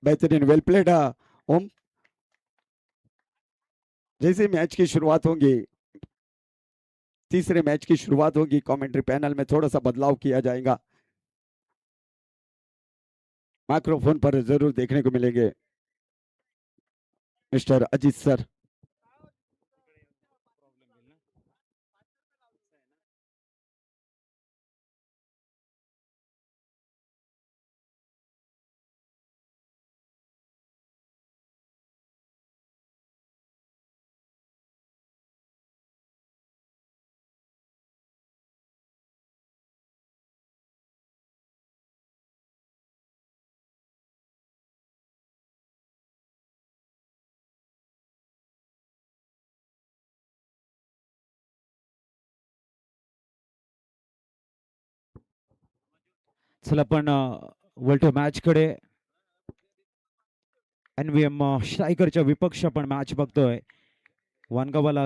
बेहतरीन, वेल प्लेड ओम। जैसे मैच की शुरुआत होगी, तीसरे मैच की शुरुआत होगी, कमेंट्री पैनल में थोड़ा सा बदलाव किया जाएगा। माइक्रोफोन पर जरूर देखने को मिलेंगे मिस्टर अजीत सर। चला आपण वर्ल्ड मॅच कडे एनव्हीएम स्ट्रायकरच्या विपक्ष आपण मॅच बघतोय. वानगावाला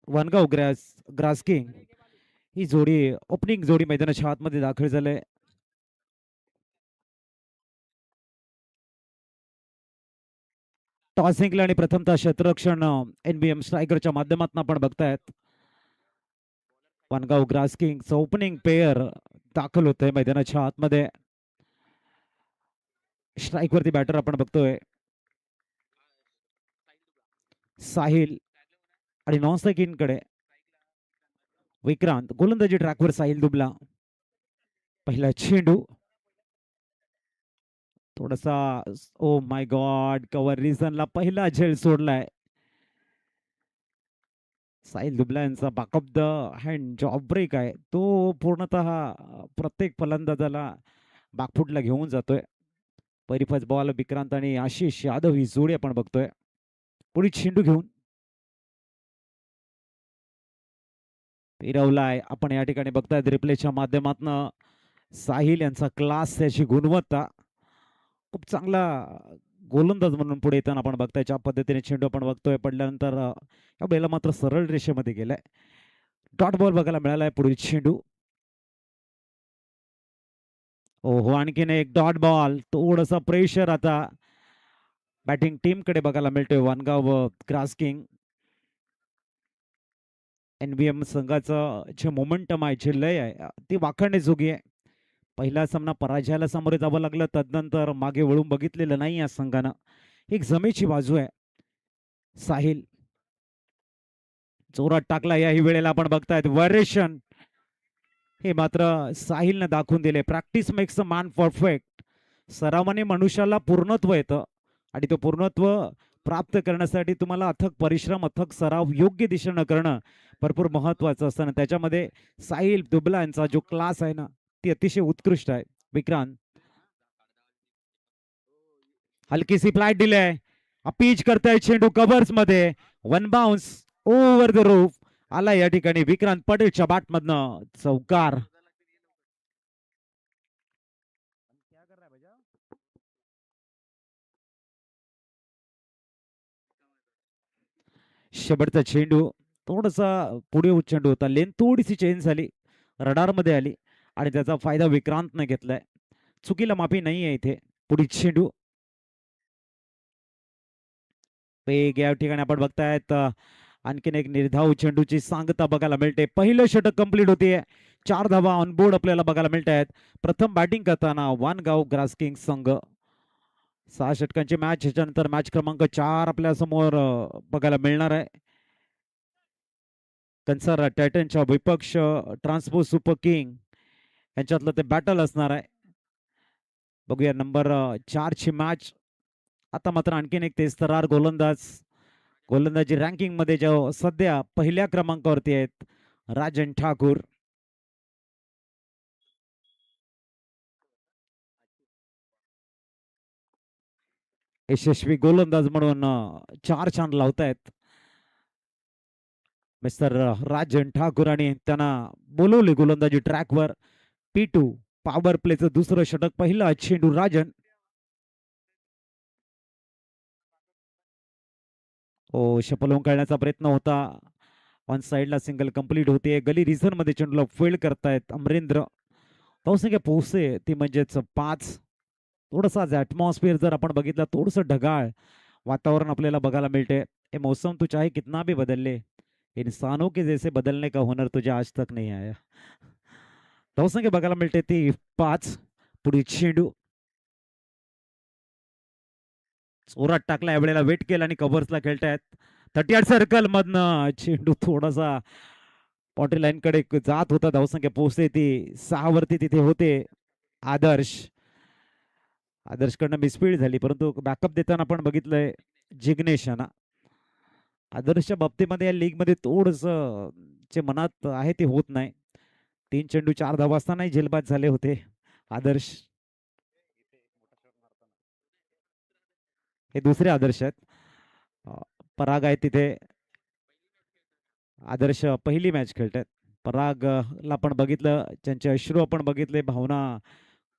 वानगाव ग्रास किंग ही जोडी ओपनिंग जोडी मैदानाच्या आतमध्ये दाखल झाले. टॉस जिंकला आणि प्रथमतः क्षेत्ररक्षण एनबीएम स्ट्रायकरच्या माध्यमातून आपण बघतायत. वानगाव ग्रास किंगचं ओपनिंग पेयर दाखल होतंय मैदानाच्या आतमध्ये. स्ट्राईक वरती बॅटर आपण बघतोय साहिल आणि नॉन स्ट्राईक इन कडे विक्रांत. गोलंदाजी ट्रॅकवर साहिल दुबला. पहिला चेंडू थोडासा ओ माय गॉड, कव्हर रिझनला पहिला झेल सोडलाय. साहिल दुबला यांचा बॅकअप द हँड जो ऑफ ब्रेक आहे तो पूर्णतः प्रत्येक फलंदाजाला बॅकफुटला घेऊन जातोय. परिफज बॉल विक्रांत आणि आशिष यादव ही जोडी आपण बघतोय. पुढे चेंडू घेऊन फिरवलाय आपण या ठिकाणी बघतायत रिप्लेच्या माध्यमातून. साहिल यांचा क्लास, त्याची गुणवत्ता, खूप चांगला गोलंदाज म्हणून पुढे येताना आपण बघताय. ज्या पद्धतीने चेंडू आपण बघतोय पडल्यानंतर या बेला मात्र सरळ रेषेमध्ये गेलाय. डॉट बॉल बघायला मिळालाय. पुढील चेंडू हो आणखीन एक डॉट बॉल. थोडंसं प्रेशर आता बॅटिंग टीम कडे बघायला मिळतोय. वानगाव ग्रास किंग एनबीएम संघाचं जे मोमेंटम आहे, जे लय आहे, ती वाखाणण्याजोगी आहे. पहिला सामना पराजयाला सामोरे जावं लागलं, तदनंतर मागे वळून बघितलेलं नाही या संघानं. एक जमेची बाजू आहे. साहिल जोरात टाकला. याही वेळेला आपण बघतायत व्हेरिएशन हे मात्र साहिलनं दाखवून दिले. Practice makes a man perfect. सरावाने मनुष्याला पूर्णत्व येतं आणि तो पूर्णत्व प्राप्त करण्यासाठी तुम्हाला अथक परिश्रम, अथक सराव, योग्य दिशेनं करणं भरपूर महत्वाचं असतं. आणि त्याच्यामध्ये साहिल दुबला यांचा जो क्लास आहे ना, ती अतिशय उत्कृष्ट आहे. विक्रांत हलकीसी फ्लाइट दिले, अपीच करताय चेंडू कव्हर्स मध्ये. One bounce over the roof आला या ठिकाणी विक्रांत पटेलच्या बॅटमधनं चौकार. शेवटचा चेंडू थोडासा पुढे चेंडू होता. लेन थोडीशी चेंज झाली, रडार मध्ये आली आणि त्याचा फायदा विक्रांतने घेतलाय. चुकीला माफी नाही आहे इथे. पुढील चेंडू वेग या ठिकाणी आपण बघतायत. आणखीन एक निर्धाव चेंडूची सांगता बघायला मिळते. पहिलं षटक कंप्लीट होते. 4 धावा ऑन बोर्ड आपल्याला बघायला मिळत आहेत. प्रथम बॅटिंग करताना वानगाव ग्रास किंग संघ. 6 षटकांची मॅच, ह्याच्यानंतर मॅच क्रमांक 4 आपल्या समोर बघायला मिळणार आहे. कन्सर टायटनच्या विपक्ष ट्रान्सपो सुपर किंग यांच्यातलं ते बॅटल असणार आहे. बघूया नंबर 4 ची मॅच. आता मात्र आणखीन एक तेजतर्रार गोलंदाजी रँकिंग मध्ये जो सध्या पहिल्या क्रमांकावरती आहेत, राजन ठाकूर. यशस्वी गोलंदाज म्हणून 4 छान लावतायत मिस्टर राजन ठाकूर आणि त्यांना बोलवले गोलंदाजी ट्रॅकवर. P2 पॉवर प्लेचं दुसरं षटक. पहिला चेंडू राजन. हो, शपलवून खेळण्याचा प्रयत्न होता. ऑन साइडला सिंगल कंप्लीट होते. गली रिझन मध्ये चेंडूला फील्ड करतायत अमरेंद्र. धावसंख्या पोहोचते ती म्हणजेच 5. थोडंसं आज ॲटमॉस्फिअर जर आपण बघितलं थोडंसं ढगाळ वातावरण आपल्याला बघायला मिळते. ये मौसम तू चाहे कितना भी बदल ले, इंसानों के जैसे बदलने का हुनर तुझे आज तक नहीं आया. धावसंख्या बघायला मिळते ती 5. पुढे चेंडू जोरात टाकला, यावेळेला वेट केला आणि कव्हर्सला खेळतायत. 38 सर्कल मधनं चेंडू थोडासा पॉटी लाईन कडे जात होता. धावसंख्या पोहोचते ती 6 वरती तिथे होते आदर्श. आदर्शकडनं मिसफील्ड झाली, परंतु बॅकअप देताना आपण बघितलंय जिग्नेश यांना. आदर्शच्या बाबतीमध्ये या लीग मध्ये थोडस जे मनात आहे ते होत नाही. 3 चेंडू 4 धावा असतानाही झेलबाद झाले होते आदर्श. हे दुसरे आदर्श आहेत. पराग आहे तिथे. आदर्श पहिली मॅच खेळतात. परागला आपण बघितलं, त्यांचे अश्रू आपण बघितले, भावना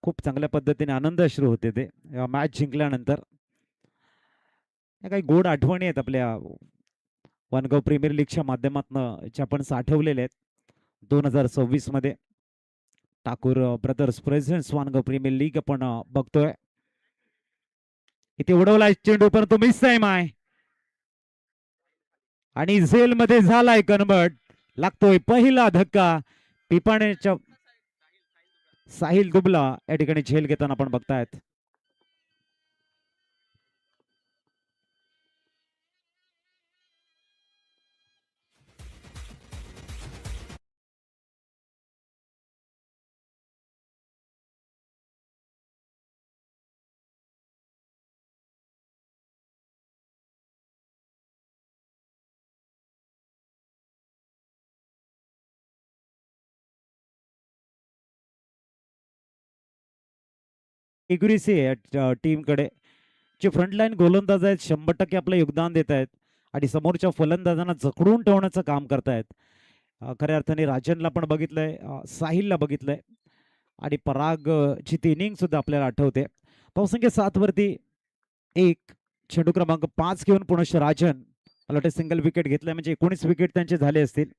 खूप चांगल्या पद्धतीने आनंद अश्रू होते ते मॅच जिंकल्यानंतर. या काही गोड आठवणी आहेत आपल्या वनगाव प्रीमियर लीगच्या माध्यमातून जे आपण साठवलेले आहेत 2026 मध्ये. Thakur brothers presents Vangaon premier league आपण बघतोय. इथे उडवलाय चेंडू, परंतु मिस टाइम आहे आणि झेल मध्ये झालाय कन्वर्ट. लागतोय पहिला धक्का. पिपाण्याच्या साहिल दुबला या ठिकाणी झेल घेताना आपण बघतायत. इग्रिसी टीम कडे जे फ्रंटलाईन गोलंदाज आहेत 100% आपलं योगदान देत आहेत आणि समोरच्या फलंदाजांना जखडून ठेवण्याचं काम करतायत. खऱ्या अर्थाने राजनला पण बघितलंय, साहिलला बघितलंय आणि पराग ची ती इनिंग सुद्धा आपल्याला आठवते. धावसंख्या 7 वरती 1. चेंडू क्रमांक 5 घेऊन पुनश्च राजन. मला वाटतं सिंगल विकेट घेतलाय म्हणजे 19 विकेट त्यांचे झाले असतील.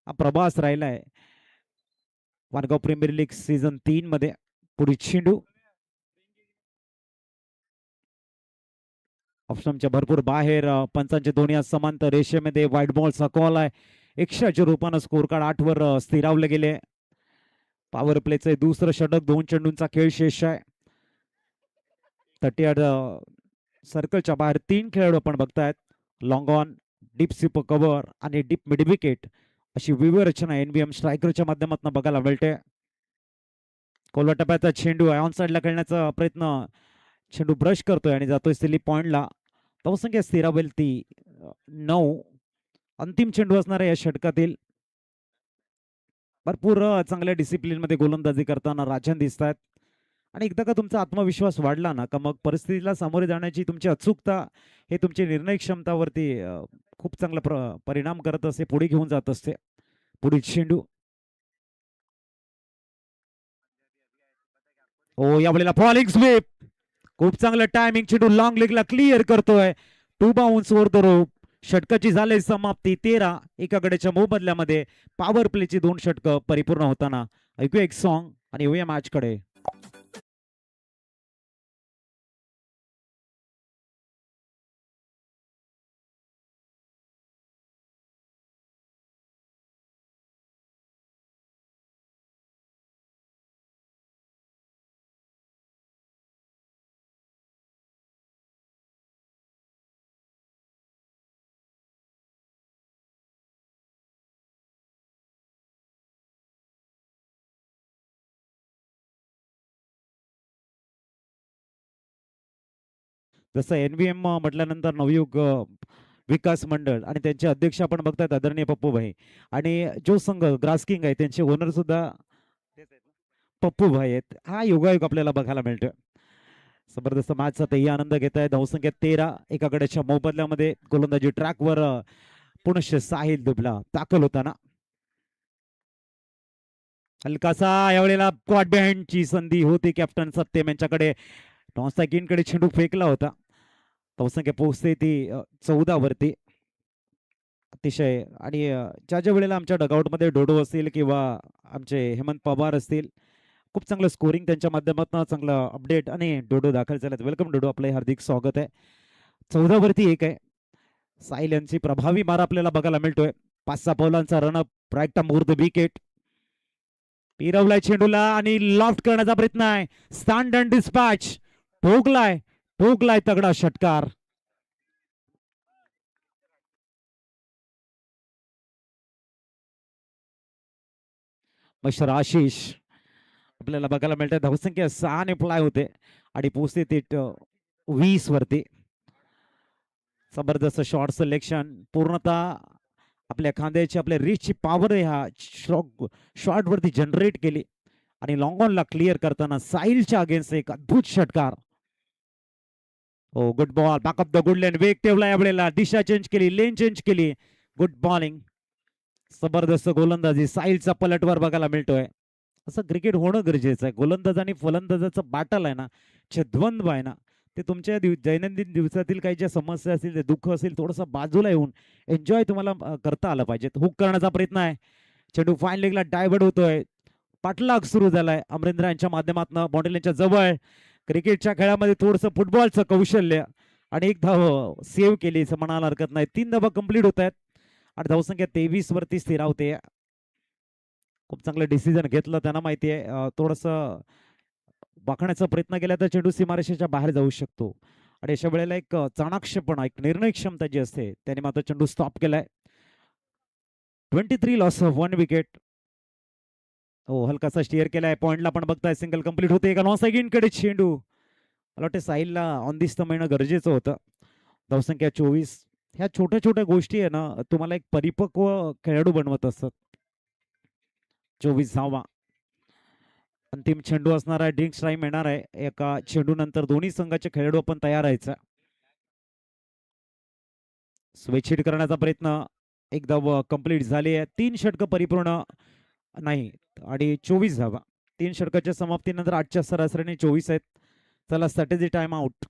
हा प्रभास राहिलाय वनगाव प्रीमियर लीग सीझन 3 मध्ये. पुढे चेंडू ऑप्शनच्या भरपूर बाहेर. पंचांचे दोन्ही समांतर रेषेमध्ये व्हाईट बॉलचा कॉल आहे. 100च्या रूपानं स्कोर कार्ड 8 वर स्थिरावले गेले. पॉवर प्लेचं दुसरं षटक. 2 चेंडूंचा खेळ शेष आहे. 38 सर्कलच्या बाहेर 3 खेळाडू आपण बघतायत. Long on, deep sweep cover आणि डीप मिड विकेट अशी विविध रचना एनबीएम स्ट्रायकरच्या माध्यमातून बघायला मिळते. कोलवा टप्प्याचा चेंडू आहे. ऑन साईडला खेळण्याचा प्रयत्न. चेंडू ब्रश करतोय आणि जातोय स्लिप पॉइंटला. धावसंख्या स्थिरावेल ती 9. अंतिम चेंडू असणाऱ्या या षटकातील भरपूर चांगल्या डिसिप्लिन मध्ये गोलंदाजी करताना राजन दिसत आहेत. आणि एकदा का तुमचा आत्मविश्वास वाढला ना का मग परिस्थितीला सामोरे जाण्याची तुमची अचूकता हे तुमची निर्णय क्षमतावरती खूप चांगला परिणाम करत असते, पुढे घेऊन जात असते. पुढील चेंडू. हो, यावेळेला फॉलिंग स्वीप. खूप चांगलं टायमिंग. चेंडू लॉंग लेगला क्लिअर करतोय. 2 बाउन्स वर द रोप. षटकाची झाले समाप्ती. 13 एका गड्याच्या मोबदल्यामध्ये पॉवर प्लेची 2 षटकं परिपूर्ण होताना. ऐकूया एक सॉन्ग आणि येऊया मॅच कडे. जसं एनव्हीएम म्हटल्यानंतर नवयुग विकास मंडळ आणि त्यांचे अध्यक्ष आपण बघतायत आदरणीय पप्पूभाई. आणि जो संघ ग्रासकिंग आहे त्यांचे ओनर सुद्धा पप्पूभाई आहेत. हा योगायोग आपल्याला बघायला मिळतोय. जबरदस्त मॅचचा तेही आनंद घेत आहे. धावसंख्या 13 एका गड्याच्या मोबदल्यामध्ये. गोलंदाजी ट्रॅकवर पुनश्च साहिल दुबला दाखल होताना. हलकासा यावेळेला क्वाड बिहाइंडची संधी होती कॅप्टन सत्यम यांच्याकडे. टॉन्स्टॅकिनकडे चेंडू फेकला होता. धावसंख्या पोहोचते ती 14 वरती. अतिशय आणि ज्या ज्या वेळेला आमच्या डगआउटमध्ये डोडो असतील किंवा आमचे हेमंत पवार असतील, खूप चांगलं स्कोरिंग त्यांच्या माध्यमातून चांगलं अपडेट आणि डोडो दाखल झालेत. वेलकम डोडो, आपलं हार्दिक स्वागत आहे. 14 वरती 1 आहे. साहिल यांची प्रभावी मार आपल्याला बघायला मिळतोय. 5-6 पावलांचा run up right more the wicket. पिरवलाय चेंडूला आणि लॉफ्ट करण्याचा प्रयत्न आहे. Stand and dispatch. ठोकलाय तगडा षटकार. मिस्टर आशिष आपल्याला बघायला मिळते. धावसंख्या 6 ने प्लाय होते आणि पोहोचते ते 20 वरती. जबरदस्त शॉर्ट सिलेक्शन, पूर्णतः आपल्या खांद्याची आपल्या रिचची पॉवर ह्या शॉर्ट वरती जनरेट केली आणि लॉंग ऑनला क्लिअर करताना साहिलच्या अगेन्स्ट एक अद्भुत षटकार. हो, good ball, back of the good length. वेग ठेवला यावेळेला, दिशा चेंज केली, लेन चेंज केली. गुड बॉलिंग, जबरदस्त गोलंदाजी साहिलचा पलटवार बघायला मिळतोय. असं क्रिकेट होणं गरजेचं आहे. गोलंदाज आणि फलंदाजाचं बॅटल आहे ना, जे द्वंद्व आहे ना, ते तुमच्या दैनंदिन दिवसातील काही ज्या समस्या असतील, ते दुःख असेल, थोडंसं बाजूला येऊन एन्जॉय तुम्हाला करता आलं पाहिजे. हुक करण्याचा प्रयत्न आहे. चेंडू फाईन लेगला डायव्हर्ट होतोय. पाठलाग सुरू झालाय अमरिंद्र यांच्या माध्यमातून बाउंड्रीच्या जवळ. क्रिकेटच्या खेळामध्ये थोडंसं फुटबॉलचं कौशल्य आणि एक धाव सेव्ह केली असं म्हणायला हरकत नाही. 3 धावा कंप्लीट होत आहेत आणि धावसंख्या 23 वरती स्थिरावते. खूप चांगलं डिसिजन घेतलं, त्यांना माहिती आहे थोडंसं वाकण्याचा प्रयत्न केला तर चेंडू सीमारेषेच्या बाहेर जाऊ शकतो आणि अशा वेळेला एक चाणाक्षपणा, एक निर्णय क्षमता जी असते त्याने मात्र चेंडू स्टॉप केलाय. 23 लॉस ऑफ 1 विकेट. हो, हलकासा स्टिअर केलाय. पॉइंटला पण बघताय, सिंगल कंप्लीट होते. एका नॉन कडे चेंडू. मला वाटतं साहिलला ऑन दिसतं मिळणं गरजेचं होतं. धावसंख्या 24. ह्या छोट्या छोट्या गोष्टी आहे ना, तुम्हाला एक परिपक्व खेळाडू बनवत असतात. 24 धावा. अंतिम चेंडू असणार आहे. ड्रिंक्स टाइम येणार आहे. एका चेंडू नंतर दोन्ही संघाचे खेळाडू आपण तयार राहायचा. स्विच हिट करण्याचा प्रयत्न, एकदा कंप्लीट झाली आहे. 3 षटक परिपूर्ण नाही आणि 24 धावा. 3 षटकाच्या समाप्तीनंतर 8च्या सरासरीने 24 आहेत. चला, स्ट्रॅटेजी टाइम आउट.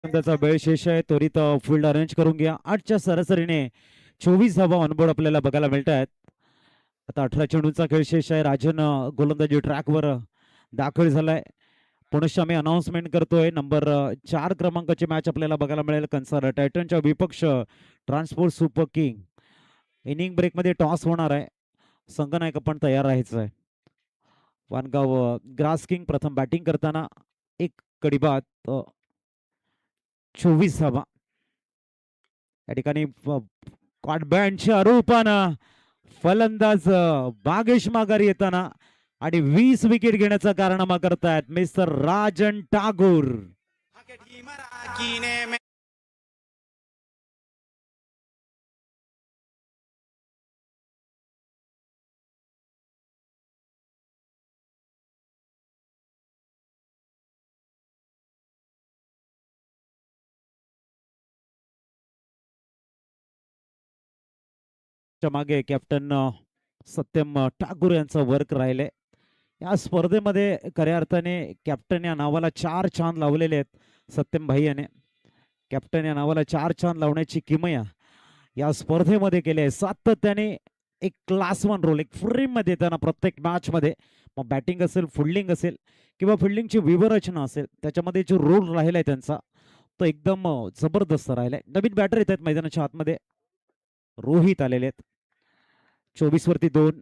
त्याचा वेळ शेष आहे. त्वरित फील्ड अरेंज करून घ्या. 8च्या सरासरीने 24 धावा ऑनबोर्ड आपल्याला बघायला मिळत आहेत. आता 18 चेंडूंचा खेळ शेष आहे. राजन गोलंदाजी ट्रॅकवर दाखल झालाय. पुनश्च आम्ही अनाउन्समेंट करतोय, नंबर 4 क्रमांकाची मॅच आपल्याला बघायला मिळेल. कन्सार टायटनच्या विपक्ष ट्रान्सपोर्ट सुपर किंग. इनिंग ब्रेकमध्ये टॉस होणार आहे. संघनायक पण तयार राहायचं आहे. वानगाव ग्रास किंग प्रथम बॅटिंग करताना एक कडीबाद 24 धावा. या ठिकाणी कॉटबँडच्या रूपानं फलंदाज बागेश माघारी येताना आणि 20 विकेट घेण्याचा कारनामा करतायत मिस्टर राजन टागोर. मागे कॅप्टन सत्यम ठाकूर यांचा वर्क राहिले. या स्पर्धेमध्ये खऱ्या अर्थाने कॅप्टन या नावाला 4 चांद लावलेले आहेत सत्यम भाई याने. कॅप्टन या नावाला 4 चांद लावण्याची किमया या स्पर्धेमध्ये केली आहे. सातत्याने एक क्लास वन रोल, एक फ्रेममध्ये येताना प्रत्येक मॅचमध्ये, मग बॅटिंग असेल, फिल्डिंग असेल किंवा फिल्डिंगची व्यूहरचना असेल, त्याच्यामध्ये जो रोल राहिला आहे त्यांचा तो एकदम जबरदस्त राहिलाय. नवीन बॅटर येत आहेत मैदानाच्या आतमध्ये. रोहित आलेले आहेत 24 वरती 2.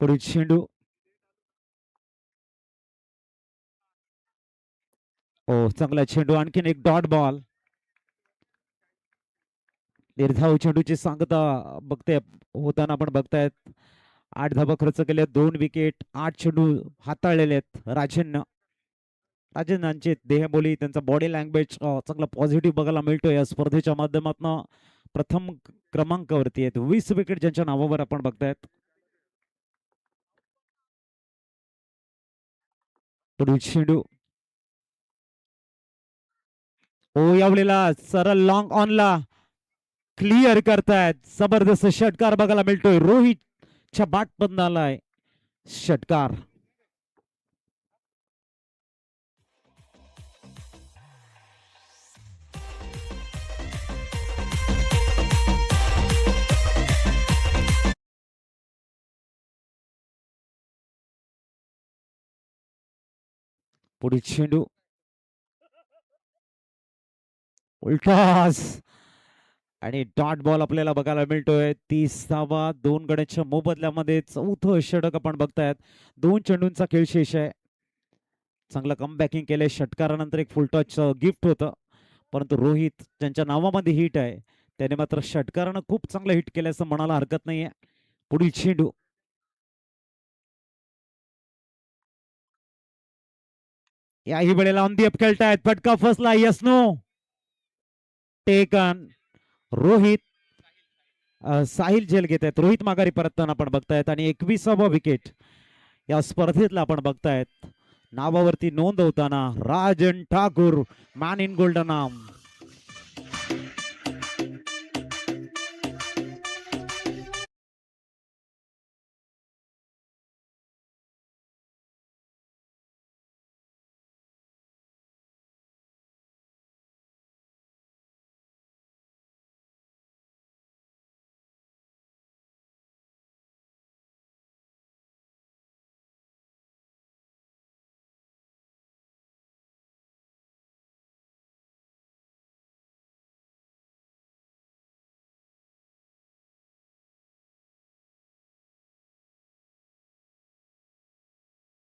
पुढील चेंडू. हो, चांगला चेंडू, आणखीन एक डॉट बॉल. निर्धाव चेंडूची सांगता बघते होताना आपण बघतायत. 8 धाबा खर्च केले, 2 विकेट, 8 चेंडू हाताळलेले आहेत राजेंद्रांची देहबोली, त्यांचा बॉडी लँग्वेज चांगला पॉझिटिव्ह बघायला मिळतो या स्पर्धेच्या माध्यमातून. प्रथम क्रमांकावरती आहेत, 20 विकेट ज्यांच्या नावावर आपण बघतायत. पुढील चेंडू. ओ, यावेळेला सरळ लॉंग ऑनला क्लिअर करतायत. जबरदस्त षटकार बघायला मिळतोय. रोहितच्या बॅटमधून आलाय षटकार. पुढील चेंडू. उलटास आणि डॉट बॉल आपल्याला बघायला मिळतोय. 30 धावा 2 गड्यांच्या मोबदल्यामध्ये चौथं षटक आपण बघतायत. 2 चेंडूंचा खेळ शेष आहे. चांगलं कमबॅकिंग केलंय. षटकारानंतर एक फुल टच गिफ्ट होतं, परंतु रोहित ज्यांच्या नावामध्ये हिट आहे त्याने मात्र षटकारानं खूप चांगलं हिट केलं असं म्हणायला हरकत नाहीये. पुढील चेंडू. याही वेळेला ऑन दी अप खेळतायत. फटका फसला. Yes know taken. Rohit Sahil झेल घेत आहेत. रोहित माघारी परतताना आपण बघतायत आणि 21वा विकेट या स्पर्धेतला आपण बघतायत. नावावरती नोंद होताना Rajan Thakur, man in golden नाम.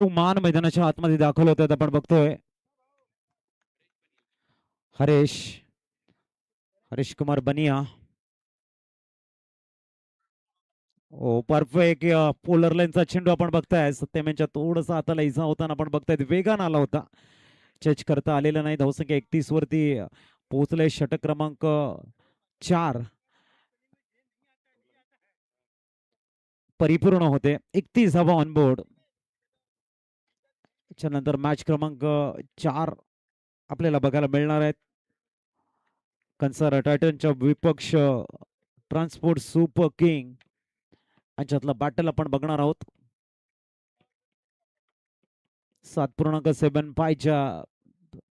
मान मैदानाच्या आतमध्ये दाखल होतात आपण बघतोय. हरेश हरीश कुमार बनिया. ओ, परफेक्ट पोलर लाईनचा चेंडू आपण बघताय. सत्यम यांच्या थोडंसं हाताला इजा होताना आपण बघतायत. वेगान आला होता, चेच करता आलेला नाही. धावसंख्या 31 वरती पोहोचले. षटक क्रमांक 4 परिपूर्ण होते. 31 धावा ऑन बोर्ड. त्याच्यानंतर मॅच क्रमांक 4 आपल्याला बघायला मिळणार आहेत. कन्सारा टायटनच्या विपक्ष ट्रान्सपोर्ट सुपर किंग यांच्यातला बॅटल आपण बघणार आहोत. 7.75च्या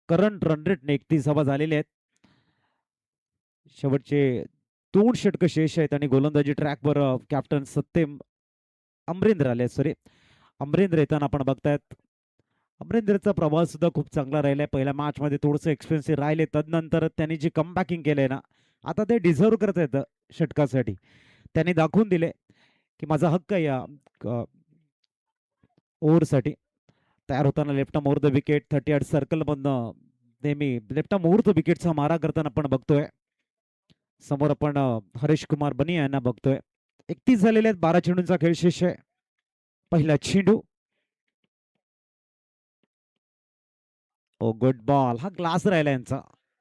करंट रन रेटने 31 धावा झालेल्या आहेत. शेवटचे 2 षटक शेष आहेत आणि गोलंदाजी ट्रॅकवर कॅप्टन सत्यम अमरेंद्र आले. सॉरी, अमरेंद्र येताना आपण बघतायत. अमरेंद्रचा प्रवास सुद्धा खूप चांगला राहिलाय. पहिल्या मॅच मध्ये थोडंसं एक्सपेन्सिव्ह राहिले, तदनंतर त्यांनी जी कमबॅकिंग केलंय ना, आता ते डिझर्व करत आहेत षटकासाठी. त्यांनी दाखवून दिले की माझा हक्क आहे या ओव्हरसाठी. तयार होताना left over the wicket 38 circle मधनं नेहमी लेफ्ट ओव्हर द विकेटचा मारा करताना आपण बघतोय. समोर आपण हरीश कुमार बनिया यांना बघतोय. 31 झालेले आहेत. 12 चेंडूंचा खेळ शेष आहे. पहिला चेंडू. ओ, गुड बॉल. हा ग्लास राहिला यांचा.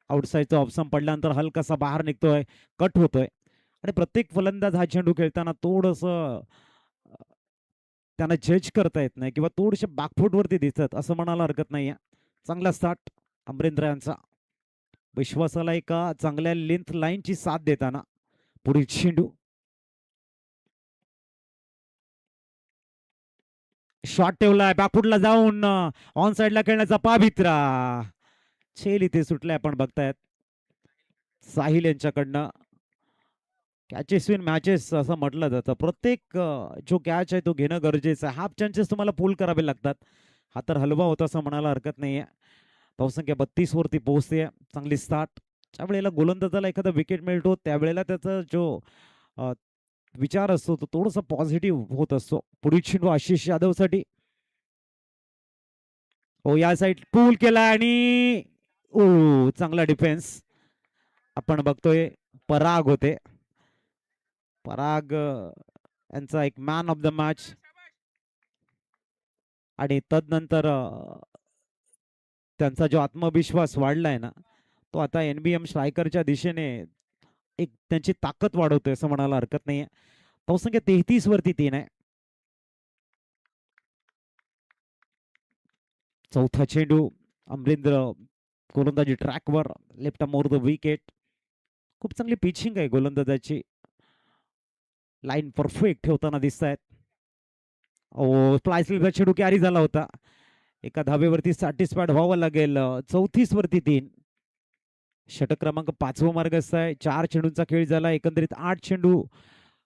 आउटसाईडचा ऑप्शन पडल्यानंतर हलकासा बाहेर निघतोय, कट होतोय आणि प्रत्येक फलंदाज हा चेंडू खेळताना थोडस त्यांना जज करता येत नाही किंवा थोडेसे बॅकफूट वरती दिसतात असं म्हणायला हरकत नाहीये. चांगला स्टार्ट अमरेंद्र यांचा. विश्वासाला एका चांगल्या लेंथ लाईनची साथ देताना पुढील चेंडू. शॉट ठेवलाय बॅकफुटला जाऊन ऑन साइडला खेळण्याचा पावित्रा. छेल इथे सुटलाय आपण बघतायत साहिल यांच्याकडनं. कॅचेस विन मॅचेस असं म्हटलं जातं. प्रत्येक जो कॅच आहे तो घेणं गरजेचं आहे. हाफ चान्सेस तुम्हाला पूल करावे लागतात. हा तर हलवा होता असं म्हणायला हरकत नाहीये. धावसंख्या 32 वरती पोहोचते. चांगली स्टार्ट. ज्या वेळेला गोलंदाजाला एखादा विकेट मिळतो त्यावेळेला त्याचा जो अ, विचार असतो तो थोडासा पॉझिटिव्ह होत असतो. पुढील चेंडू आशिष यादवसाठी. हो या साईड पूल केला आणि चांगला डिफेन्स आपण बघतोय. पराग होते. पराग यांचा एक मॅन ऑफ द मॅच आणि तदनंतर त्यांचा जो आत्मविश्वास वाढलाय ना तो आता NBM स्ट्रायकरच्या दिशेने एक त्यांची ताकद वाढवतोय असं म्हणायला हरकत नाहीये. धावसंख्या 33 वरती 3 आहे. चौथा चेंडू अमरिंद्र गोलंदाजी ट्रॅकवर लेफ्ट मोर द विकेट. खूप चांगली पिचिंग आहे गोलंदाजाची. लाईन परफेक्ट ठेवताना दिसत आहेत. स्प्लायसचा चेंडू कॅरी झाला होता. एका धावेवरती सॅटिस्फाईड व्हावं लागेल. 34 वरती 3. षटक क्रमांक 5वा मार्गस्थ आहे. 4 चेंडूंचा खेळ झाला. एकंदरीत 8 चेंडू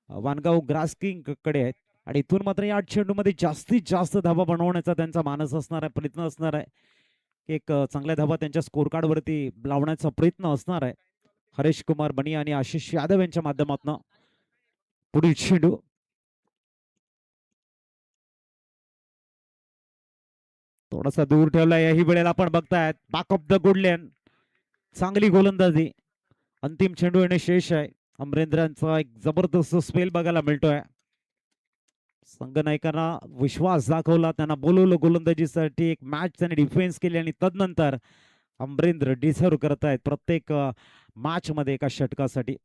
वानगाव ग्रास्किंग कडे आहेत आणि इथून मात्र या 8 चेंडूमध्ये जास्तीत जास्त धावा बनवण्याचा त्यांचा मानस असणार आहे, प्रयत्न असणार आहे. एक चांगल्या धावा त्यांच्या स्कोर कार्ड वरती लावण्याचा प्रयत्न असणार आहे. हरेश कुमार बनिया आणि आशिष यादव यांच्या माध्यमातून. पुढील चेंडू थोडासा दूर ठेवलाय. याही वेळेला आपण बघतायत बॅक ऑफ द गुडलँड. चांगली गोलंदाजी. अंतिम चेंडू येणे शेष आहे. अमरेंद्रांचा एक जबरदस्त स्पेल बघायला मिळतोय. संघनायकांना विश्वास दाखवला. त्यांना बोलवलं गोलंदाजीसाठी. एक मॅच त्यांनी डिफेन्स केली आणि तदनंतर अमरेंद्र डिझर्व करतायत प्रत्येक मॅच मध्ये एका षटकासाठी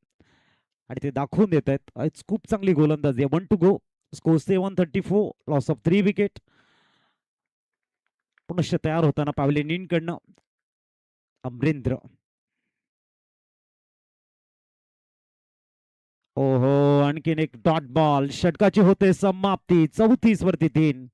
आणि ते दाखवून देत आहेत. खूप चांगली गोलंदाजी. 1 to go. Score 134. Loss of 3 wicket. पुनश्च तयार होताना पावले कडनं अमरेंद्र. ओहो आणखीन एक डॉट बॉल. षटकाची होते समाप्ती. 34 वरती 3.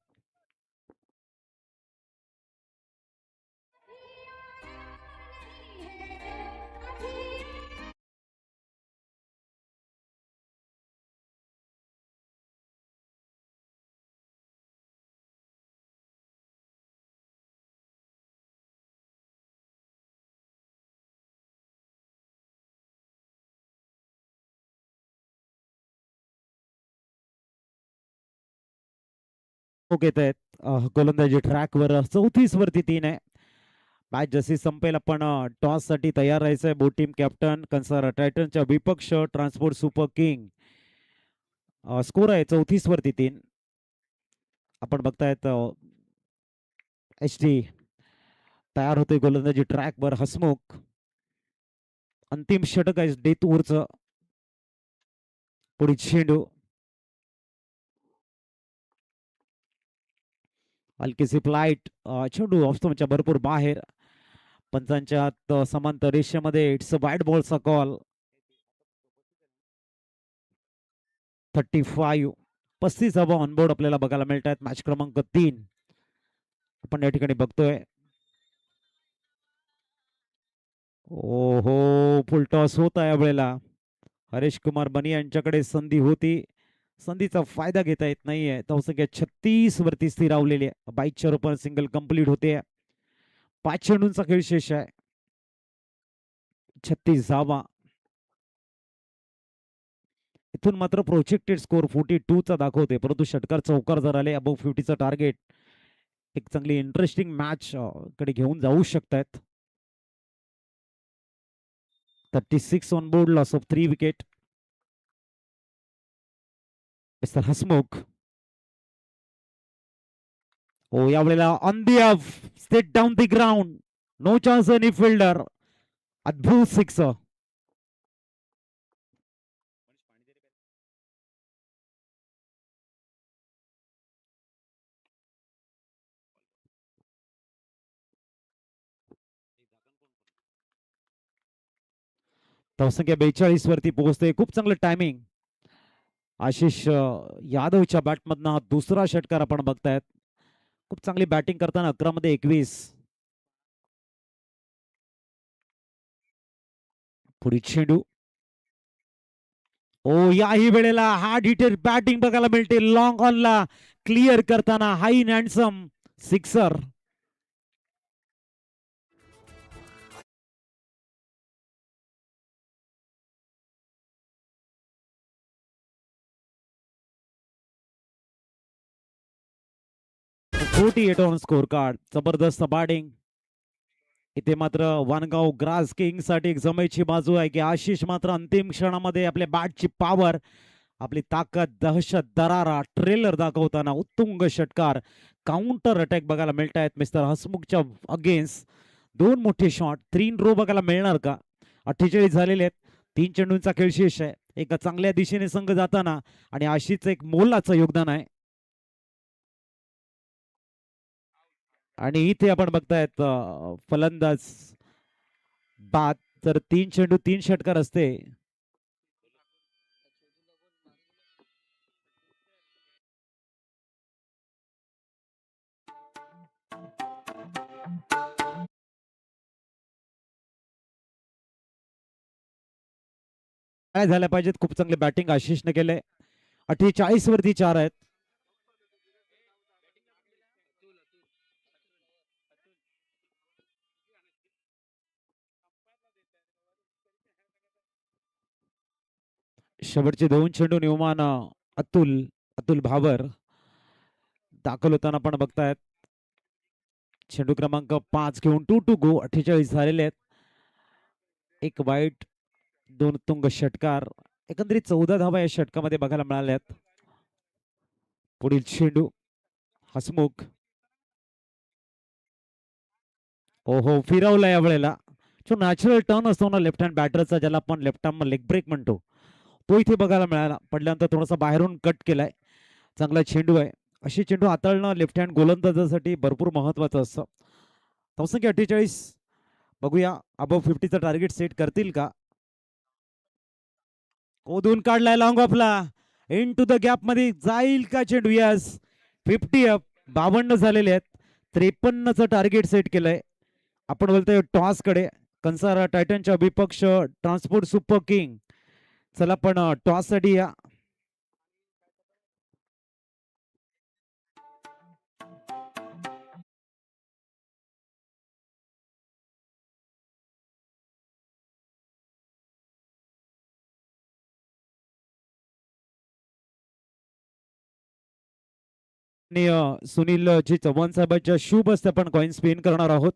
घेत आहेत गोलंदाजी ट्रॅकवर. 34 वरती 3 आहे. मॅच जशी संपेल आपण टॉस साठी तयार राहायचंय. बोट टीम कॅप्टन कन्सारा टायटनच्या विपक्ष ट्रान्सपोर्ट सुपर किंग. स्कोर आहे 34 वरती 3. आपण बघतायत HD तयार होते गोलंदाजी ट्रॅकवर. हसमुख. अंतिम षटक आहे डेथ ओव्हरचं. पुढील चेंडू हलकीसी फ्लाईट. चेंडू ऑफस्टमच्या भरपूर बाहेर. पंचांच्या समांतर रेषेमध्ये इट्स अ वाईड बॉलचा कॉल. 35 धावा ऑनबोर्ड आपल्याला बघायला मिळत आहेत. मॅच क्रमांक 3 आपण या ठिकाणी बघतोय. ओहो फुल टॉस होता यावेळेला. हरेश कुमार बनिया यांच्याकडे संधी होती. संधीचा फायदा घेता येत नाहीये. धावसंख्या 36 वरती स्थिरावलेली आहे. 22च्या रूपाने सिंगल कंप्लीट होते. 5 चेंडूंचा खेळ शेष आहे. 36 धावा. इथून मात्र प्रोजेक्टेड स्कोर 42 चा दाखवते. परंतु षटकार चौकार जर आले अबव 50चं टार्गेट एक चांगली इंटरेस्टिंग मॅच कडे घेऊन जाऊ शकतात. 36 on board. Loss of 3 wicket. Mister Hasmukh. ओ यावेळेला on the off straight down the ground. No chance any fielder. अद्भुत सिक्स. धावसंख्या 42 वरती पोहोचते. खूप चांगलं टायमिंग. आशिष यादवच्या बॅटमधनं हा दुसरा षटकार आपण बघतायत. खूप चांगली बॅटिंग करताना 11 मध्ये 21. पुढील चेंडू. ओ याही वेळेला हार्ड हिटर बॅटिंग बघायला मिळते. लॉंग ऑनला क्लिअर करताना high handsome sixer. Forty eight on score card. जबरदस्त बॅटिंग. इथे मात्र वानगाव ग्रास किंग साठी एक जमेची बाजू आहे की आशिष मात्र अंतिम क्षणामध्ये आपल्या बॅटची पॉवर, आपली ताकद, दहशत, दरारा, ट्रेलर दाखवताना उत्तुंग षटकार, काउंटर अटॅक बघायला मिळत आहेत मिस्टर हसमुखच्या अगेन्स्ट. दोन मोठे शॉट 3 रो बघायला मिळणार का? 48 झालेले आहेत. 3 चेंडूंचा खेळ शेष आहे. एका चांगल्या दिशेने संघ जाताना आणि आशिषचं एक मोलाचं योगदान आहे. आणि इथे आपण बघतायत फलंदाज बाद. तर 3 चेंडू 3 षटकार असते. काय झाल्या पाहिजेत. खूप चांगले बॅटिंग आशिषने केले. 48 वरती 4 आहेत. शेवटचे 2 चेंडू नियमान अतुल अतुल भावर दाखल होताना आपण बघतायत. चेंडू क्रमांक 5 घेऊन 2 टू गो. 48 झालेले आहेत. एक वाईट, 2 तुंग षटकार, एकंदरीत 14 धावा या षटकामध्ये बघायला मिळाल्यात. पुढील चेंडू हसमुख. ओहो फिरवला या वेळेला. जो नॅचरल टर्न असतो ना लेफ्ट हँड बॅटरचा, ज्याला आपण लेफ्ट हँड लेग ब्रेक म्हणतो, तो इथे बघायला मिळाला. पडल्यानंतर थोडासा बाहेरून कट केलाय. चांगला चेंडू आहे. अशी चेंडू हाताळणं लेफ्ट हँड गोलंदाजासाठी भरपूर महत्वाचं असतं. धावसंख्या 48. बघूया अबव 50चं टार्गेट सेट करतील का? कोदून काढलाय लॉंग ऑफला. इन टू द गॅप मध्ये जाईल का चेंडू? यस. 50 अप. 52 झालेले आहेत. 53चं टार्गेट सेट केलंय. आपण बोलतोय टॉस कडे. कंसारा टायटनच्या विपक्ष ट्रान्सपोर्ट सुपर किंग. चला पण टॉस साठी या. आणि सुनील जी चव्हाण साहेबांच्या शुभ हस्ते आपण कॉइन स्पिन करणार आहोत.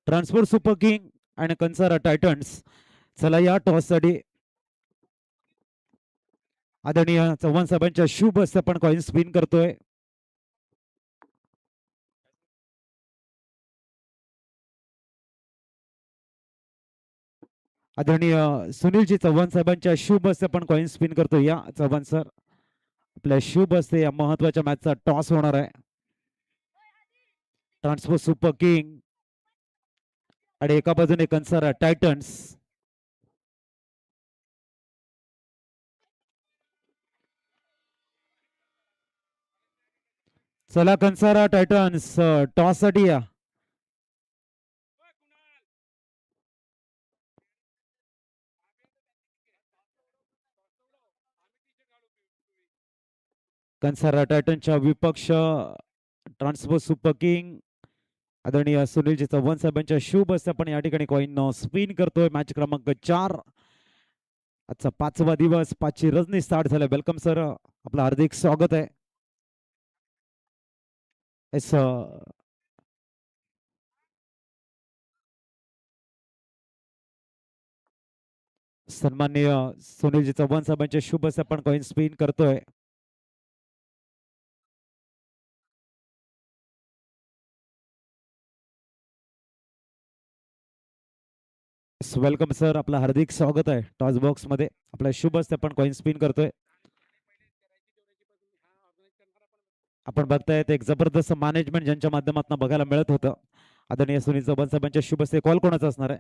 ट्रान्सपोर्ट सुपर किंग आणि कंसारा टायटन्स. चला या टॉस साठी आदरणीय चव्हाण साहेबांच्या शुभ हस्ते आपण कॉइन स्पिन करतोय. आदरणीय सुनीलजी चव्हाण साहेबांच्या शुभ हस्ते आपण कॉइन स्पिन करतोय. या चव्हाण सर, आपल्या शुभ हस्ते या महत्वाच्या मॅचचा टॉस होणार आहे. ट्रान्सपोर्ट सुपर किंग आणि एका बाजूने कंसारा टायटन्स. चला कंसारा टायटन्स टॉस साठी या. कंसारा टायटनच्या विपक्ष ट्रान्सपोर्ट सुपर किंग आदरणीय सुनीलजी चव्हाण साहेबांच्या शुभ हस्ते आपण या ठिकाणी कॉइन स्पिन करतोय. मॅच क्रमांक 4. आजचा 5वा दिवस, 5ची रजनी स्टार्ट झाल्या. वेलकम सर, आपलं हार्दिक स्वागत आहे. एस सन्माननीय सुनीलजी चव्हाण साहेबांच्या शुभ हस्ते आपण कॉइन स्पिन करतोय. वेलकम सर, आपलं हार्दिक स्वागत आहे टॉस बॉक्स मध्ये. आपल्या शुभ हस्ते आपण कॉइन स्पिन करतोय. आपण बघतायत एक जबरदस्त मॅनेजमेंट ज्यांच्या माध्यमातून बघायला मिळत होतं. आदरणीय सुनील चव्हाण साहेबांच्या शुभ हस्ते कॉल कोणाचा असणार आहे?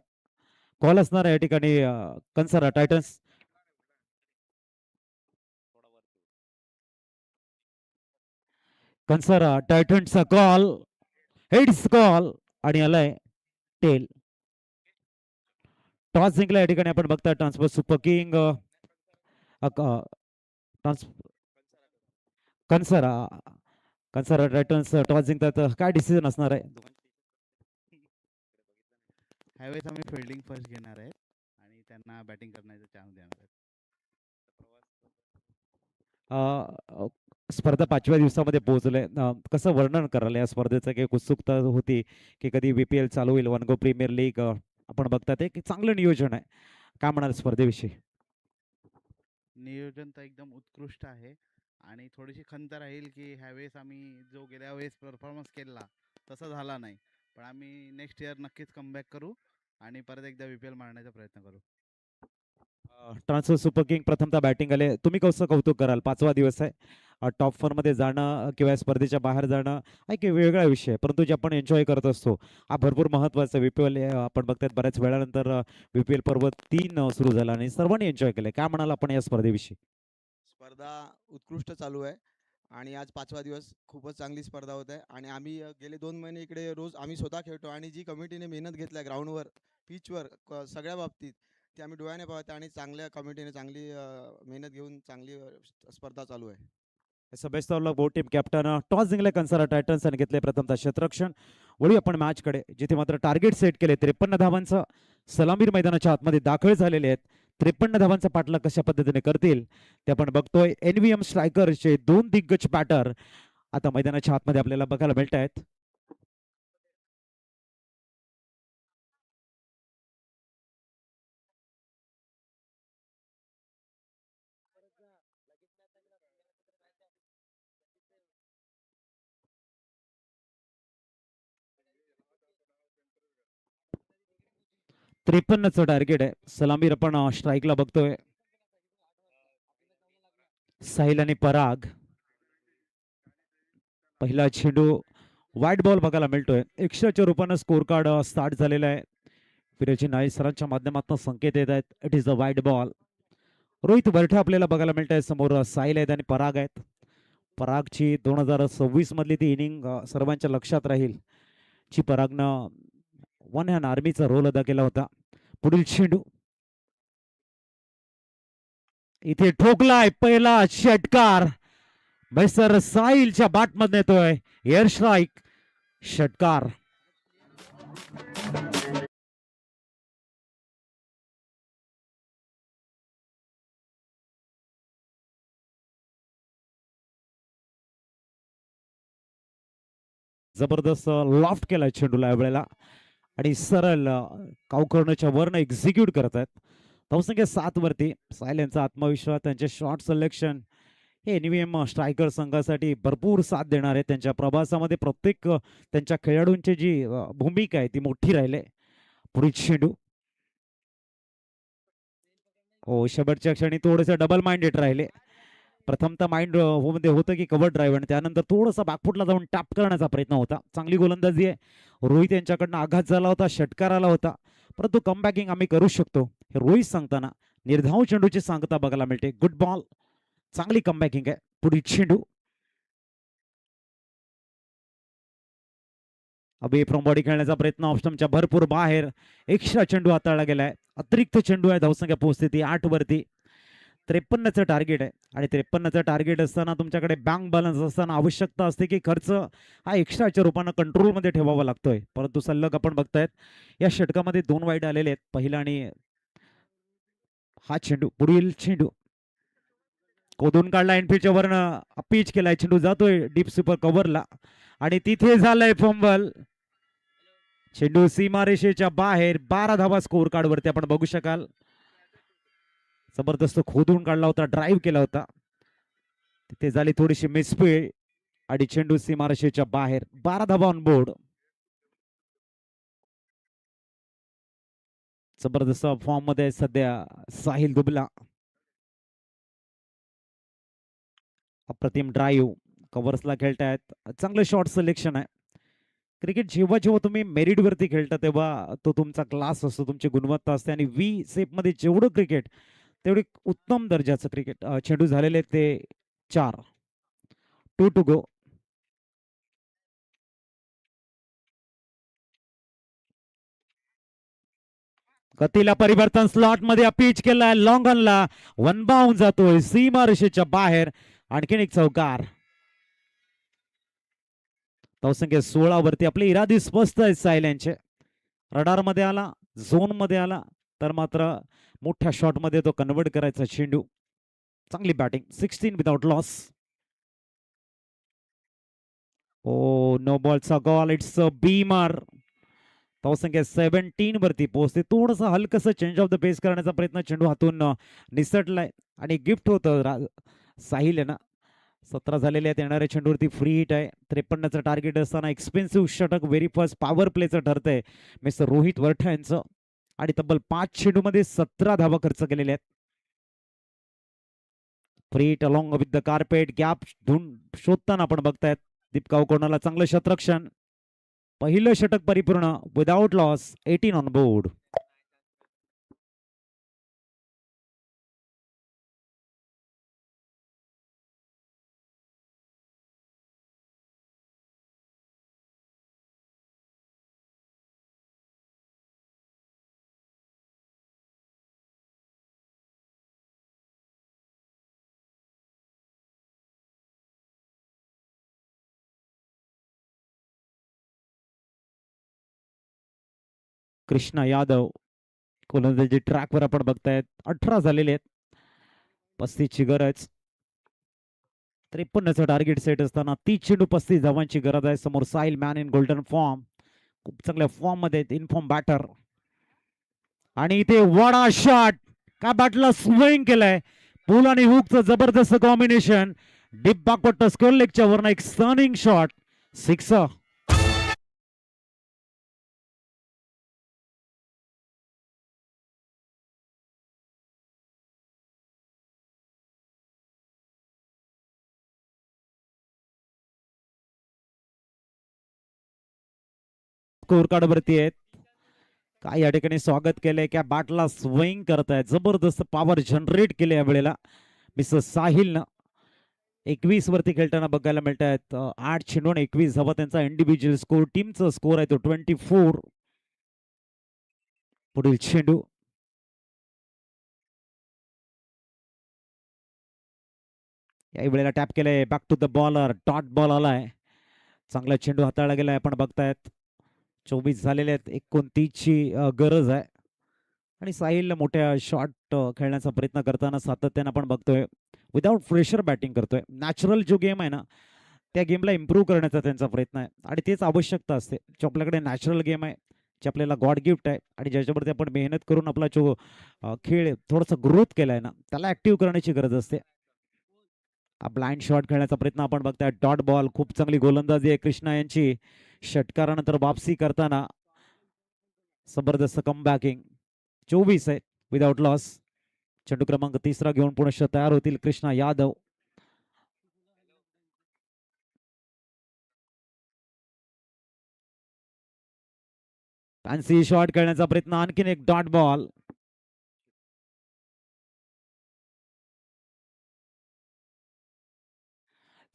कॉल असणार आहे या ठिकाणी कंसारा टायटन्स. कंसारा टायटन्सचा कॉल हिट्स कॉल आणि आलाय टेल. टॉस जिंकला या ठिकाणी आपण बघता transfer super king Kansara Kansara titans toss जिंकतात. काय डिसिजन असणार आहे? ह्यावेळेस आम्ही फिल्डिंग फर्स्ट घेणार आहेत आणि त्यांना बॅटिंग करण्याचा चान्स देणार आहेत. अ, स्पर्धा 5व्या दिवसामध्ये पोहोचले. कसं वर्णन कराल या स्पर्धेचं? काही उत्सुकता होती की कधी BPL चालू होईल, वन गो प्रीमियर लीग आपण बघतात एक चांगलं नियोजन आहे. काय म्हणाल स्पर्धेविषयी? नियोजन तर एकदम उत्कृष्ट आहे आणि थोडीशी खंत राहील की ह्यावेळेस आम्ही जो गेल्या वेळेस परफॉर्मन्स केला तसा झाला नाही, पण आम्ही नेक्स्ट इयर नक्कीच कमबॅक करू आणि परत एकदा VPL मारण्याचा प्रयत्न करू. ट्रान्सफर सुपर किंग प्रथमतः बॅटिंग आले. तुम्ही कसं कौतुक कराल? 5वा दिवस आहे. टॉप 4 मध्ये जाणं किंवा या स्पर्धेच्या बाहेर जाणं हा एक वेगळा विषय आहे. परंतु जे आपण एन्जॉय करत असतो हा भरपूर महत्त्वाचा. VPL आपण बघतात बऱ्याच वेळानंतर VPL पर्व 3 सुरू झाला आणि सर्वांनी एन्जॉय केलंय. काय म्हणाल आपण या स्पर्धेविषयी? स्पर्धा उत्कृष्ट चालू आहे आणि आज 5वा दिवस खूपच चांगली स्पर्धा होत आहे आणि आम्ही गेले 2 महिने इकडे रोज आम्ही स्वतः खेळतो आणि जी कमिटीने मेहनत घेतली आहे ग्राउंडवर पिचवर सगळ्या बाबतीत ते आम्ही डोळ्याने पाहतो आणि चांगल्या कमिटीने चांगली मेहनत घेऊन चांगली स्पर्धा चालू आहे. Best of luck both team. Captain toss जिंकले कन्सरा टायटन्स आणि घेतले प्रथमतः क्षेत्ररक्षण. वळू आपण मॅचकडे, जिथे मात्र टार्गेट सेट केले 53 धावांचं. सलामीर मैदानाच्या आतमध्ये दाखल झालेले आहेत. 53 धावांचा पाठलाग कशा पद्धतीने करतील ते आपण बघतोय. NVM स्ट्रायकरचे 2 दिग्गज बॅटर आता मैदानाच्या आतमध्ये आपल्याला बघायला मिळत आहेत. त्रेपन्नचं टार्गेट आहे. सलामीर आपण स्ट्राईकला बघतोय. साहिल आणि पराग. पहिला चेंडू वाईट बॉल बघायला मिळतोय. एक्स्ट्राच्या रूपानं स्कोर कार्ड स्टार्ट झालेलं आहे. फिरोजी नाईक सरांच्या माध्यमातून संकेत येत आहेत. इट इज अ वाईट बॉल. रोहित वरठे आपल्याला बघायला मिळत आहे. समोर साहिल आहेत आणि पराग आहेत. परागची 2026 मधली ती इनिंग सर्वांच्या लक्षात राहील. जी परागनं वन हॅन आर्मीचा रोल अदा केला होता. पुढील चेंडू इथे ठोकलाय. पहिला षटकार सर साहिलच्या बॅटमध्ये येतोय. एअर स्ट्राईक षटकार. जबरदस्त लॉफ्ट केलाय चेंडूला यावेळेला आणि सरळ काउकर्णच्या वरनं एक्झिक्यूट करत आहेत. धावसंख्या 7 वरती. साहिल यांचा आत्मविश्वास, त्यांचे शॉट सिलेक्शन हे NVM स्ट्रायकर संघासाठी भरपूर साथ देणार आहे. त्यांच्या प्रवासामध्ये प्रत्येक त्यांच्या खेळाडूंची जी भूमिका आहे ती मोठी राहिले. पुढील चेंडू हो शेवटच्या क्षणी थोडेसे डबल माइंडेड राहिले. प्रथमतः माइंड मध्ये होतं की कव्हर ड्राईव्ह आणि त्यानंतर थोडासा बॅकफुटला जाऊन टॅप करण्याचा प्रयत्न होता. चांगली गोलंदाजी आहे. रोहित यांच्याकडनं आघात झाला होता, षटकार आला होता, परंतु कमबॅकिंग आम्ही करू शकतो हे रोहित सांगताना निर्धाव चेंडूची सांगता बघायला मिळते. गुड बॉल, चांगली कमबॅकिंग आहे. पुढील चेंडू अभि फ्रॉम बॉडी खेळण्याचा प्रयत्न ऑप्शनच्या भरपूर बाहेर. एक्स्ट्रा चेंडू हाताळला गेलाय. अतिरिक्त चेंडू आहे. धावसंख्या पोहोचते ती 8 वरती. 53चं टार्गेट आहे आणि 53चं टार्गेट असताना तुमच्याकडे बँक बॅलन्स असताना आवश्यकता असते की खर्च हा एक्स्ट्राच्या रूपानं कंट्रोलमध्ये ठेवावा लागतोय. परंतु सल्लग आपण बघतायत या षटकामध्ये 2 वाईट आलेले आहेत. पहिला आणि हा चेंडू. पुढील चेंडू कोदून काढला. एनफील्डच्या वरनं पिच केलाय. चेंडू जातोय डीप सुपर कव्हरला आणि तिथे झालंय फंबल. चेंडू सीमारेषेच्या बाहेर. 12 धावा स्कोर कार्ड वरती आपण बघू शकाल. जबरदस्त खोदून काढला होता, ड्राईव्ह केला होता, तिथे झाली थोडीशी मिसफील्ड आणि चेंडू सीमारेषेच्या बाहेर. 12 धावा ऑन बोर्ड. जबरदस्त फॉर्म मध्ये सध्या साहिल दुबला. अप्रतिम ड्राईव्ह. कव्हर्सला खेळतायत. चांगलं शॉट सिलेक्शन आहे. क्रिकेट जेव्हा जेव्हा तुम्ही मेरिट वरती खेळता तेव्हा तो तुमचा क्लास असतो, तुमची गुणवत्ता असते आणि सेफ मध्ये जेवढं क्रिकेट तेवढे उत्तम दर्जाचं क्रिकेट. चेंडू झालेले ते 4. 2 टू गो. गतीला परिवर्तन स्लॉट मध्ये पिच केलाय लॉंग ऑनला वन बाउंड जातोय सीमा रेषेच्या बाहेर आणखीन एक चौकार. धावसंख्या 16 वरती आपले इरादे स्पष्ट आहेत साहिल यांचे. रडार मध्ये आला झोन मध्ये आला तर मात्र मोठ्या शॉट मध्ये तो कन्वर्ट करायचा चेंडू. चांगली batting 16 without loss. Oh no बॉलचा गॉल इट्स अ बीमर. धावसंख्या 17 वरती पोहोचते. थोडस हलकस चेंज ऑफ द पेस करण्याचा प्रयत्न चेंडू हातून निसटलाय आणि गिफ्ट होतं साहिल ना. 17 झालेले आहेत. येणाऱ्या चेंडूवरती फ्री हिट आहे. 53चं टार्गेट असताना एक्सपेन्सिव्ह षटक व्हेरी फर्स्ट पॉवर प्लेचं ठरतंय मिस्टर रोहित वरठा यांचं आणि तब्बल 5 चेंडूमध्ये 17 धावा खर्च केलेल्या आहेत. Free hit along with the carpet gap शोधताना आपण बघतायत दीपकाव कोणाला चांगलं शतरक्षण. पहिलं षटक परिपूर्ण without loss 18 on board. Krishna Yadav गोलंदाजी ट्रॅकवर आपण बघतायत. 18 झालेले आहेत. 35 ची गरज. 53चं टार्गेट सेट असताना 30 चेंडू 35 धावांची गरज आहे. समोर Sahil man in golden form. खूप चांगल्या फॉर्म मध्ये इनफॉर्म बॅटर आणि इथे वडा शॉट का बॅटला स्विंग केलाय. पूल आणि हुकचं जबरदस्त कॉम्बिनेशन. डीप बॅकपट्टा स्क्वेअर लेगच्या वरनं एक स्टर्निंग शॉट. 6. स्कोर कार्ड वरती आहेत. काय या ठिकाणी स्वागत केलंय क्या बॅटला स्विंग करतायत. जबरदस्त पॉवर जनरेट केले या वेळेला मिस्टर साहिलनं. 21 वरती खेळताना बघायला मिळत आहेत. 8 चेंडू 21 धावा त्यांचा इंडिव्हिज्युअल स्कोर. टीमचा स्कोर आहे तो 24. पुढील चेंडू या वेळेला टॅप केलंय. Back to the bowler. Dot ball आलाय. चांगला चेंडू हाताळला गेलाय. आपण बघतायत 24 झालेले आहेत. 29 ची गरज आहे आणि साहिल मोठ्या शॉट खेळण्याचा प्रयत्न करताना सातत्यानं आपण बघतोय विदाउट प्रेशर बॅटिंग करतोय. नॅचरल जो गेम आहे ना त्या गेमला इम्प्रूव्ह करण्याचा त्यांचा प्रयत्न आहे आणि तेच आवश्यकता असते. जो आपल्याकडे नॅचरल गेम आहे जे आपल्याला गॉड गिफ्ट आहे आणि ज्याच्यावरती आपण मेहनत करून आपला जो खेळ थोडासा ग्रोथ केलाय ना त्याला ऍक्टिव्ह करण्याची गरज असते. ब्लाइंड शॉट खेळण्याचा प्रयत्न आपण बघताय. Dot ball. खूप चांगली गोलंदाजी आहे कृष्णा यांची. षटकारानंतर वापसी करताना जबरदस्त कमबॅकिंग. 24 आहे विदाउट लॉस. चेंडू क्रमांक 3 घेऊन पुनश्च तयार होतील कृष्णा यादव. फॅन्सी शॉट खेळण्याचा प्रयत्न. आणखीन एक डॉट बॉल.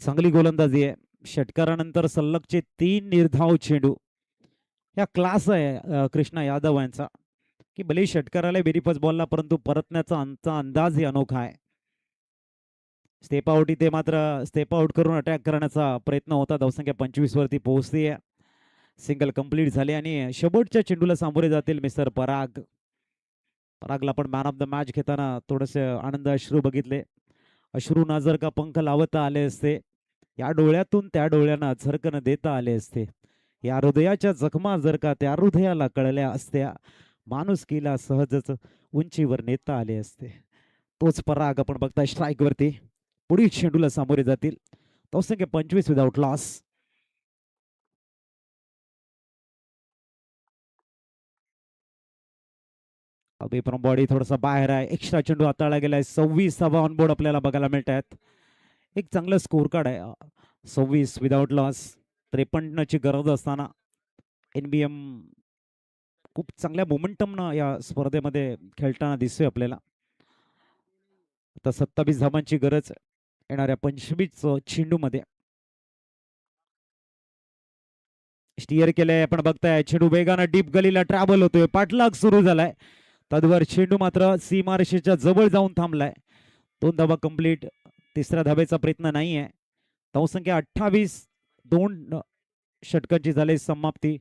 चांगली गोलंदाजी आहे. षटकारानंतर सलगचे 3 निर्धाव चेंडू. या क्लास आहे कृष्णा यादव यांचा की भले षटकाराला बेरीफस बॉलला परंतु परतण्याचा अंदाज अनोखा आहे. स्टेप आउट इथे मात्र स्टेप आउट करून अटॅक करण्याचा प्रयत्न होता. धावसंख्या 25 वरती पोहोचते. सिंगल कंप्लीट झाले आणि शेवटच्या चेंडूला सामोरे जातील मिस्टर पराग. परागला पण मॅन ऑफ द मॅच घेताना थोडेसे आनंद अश्रू बघितले. अश्रूंना जर का पंख लावता आले असते या डोळ्यातून त्या डोळ्यांना झरकन देता आले असते. या हृदयाच्या जखमा जर का त्या हृदयाला कळल्या असत्या माणुसकीला सहजच उंचीवर नेता आले असते. तोच पराग आपण बघताय स्ट्राईक वरती. पुढील चेंडूला सामोरे जातील. धावसंख्या 25 without loss. Away from body थोडासा बाहेर आहे. एक्स्ट्रा चेंडू हाताळला गेलाय. 26 धावा ऑनबोर्ड आपल्याला बघायला मिळत आहेत. एक चांगलं स्कोर कार्ड आहे. 26 विदाउट लॉस. 53 ची गरज असताना NBM खूप चांगल्या मोमेंटमनं या स्पर्धेमध्ये खेळताना दिसतोय आपल्याला. आता 27 धावांची गरज येणाऱ्या 25 चेंडू मध्ये. स्टिअर केलंय आपण बघताय. चेंडू वेगानं डीप गलीला ट्रॅव्हल होतोय. पाठलाग सुरू झालाय. तद्वार चेंडू मात्र सीमारेषेच्या जवळ जाऊन थांबलाय. 2 धावा कंप्लीट. तिसऱ्या धावेचा प्रयत्न नाहीये. धावसंख्या 28. 2 षटकांची झाली समाप्ती.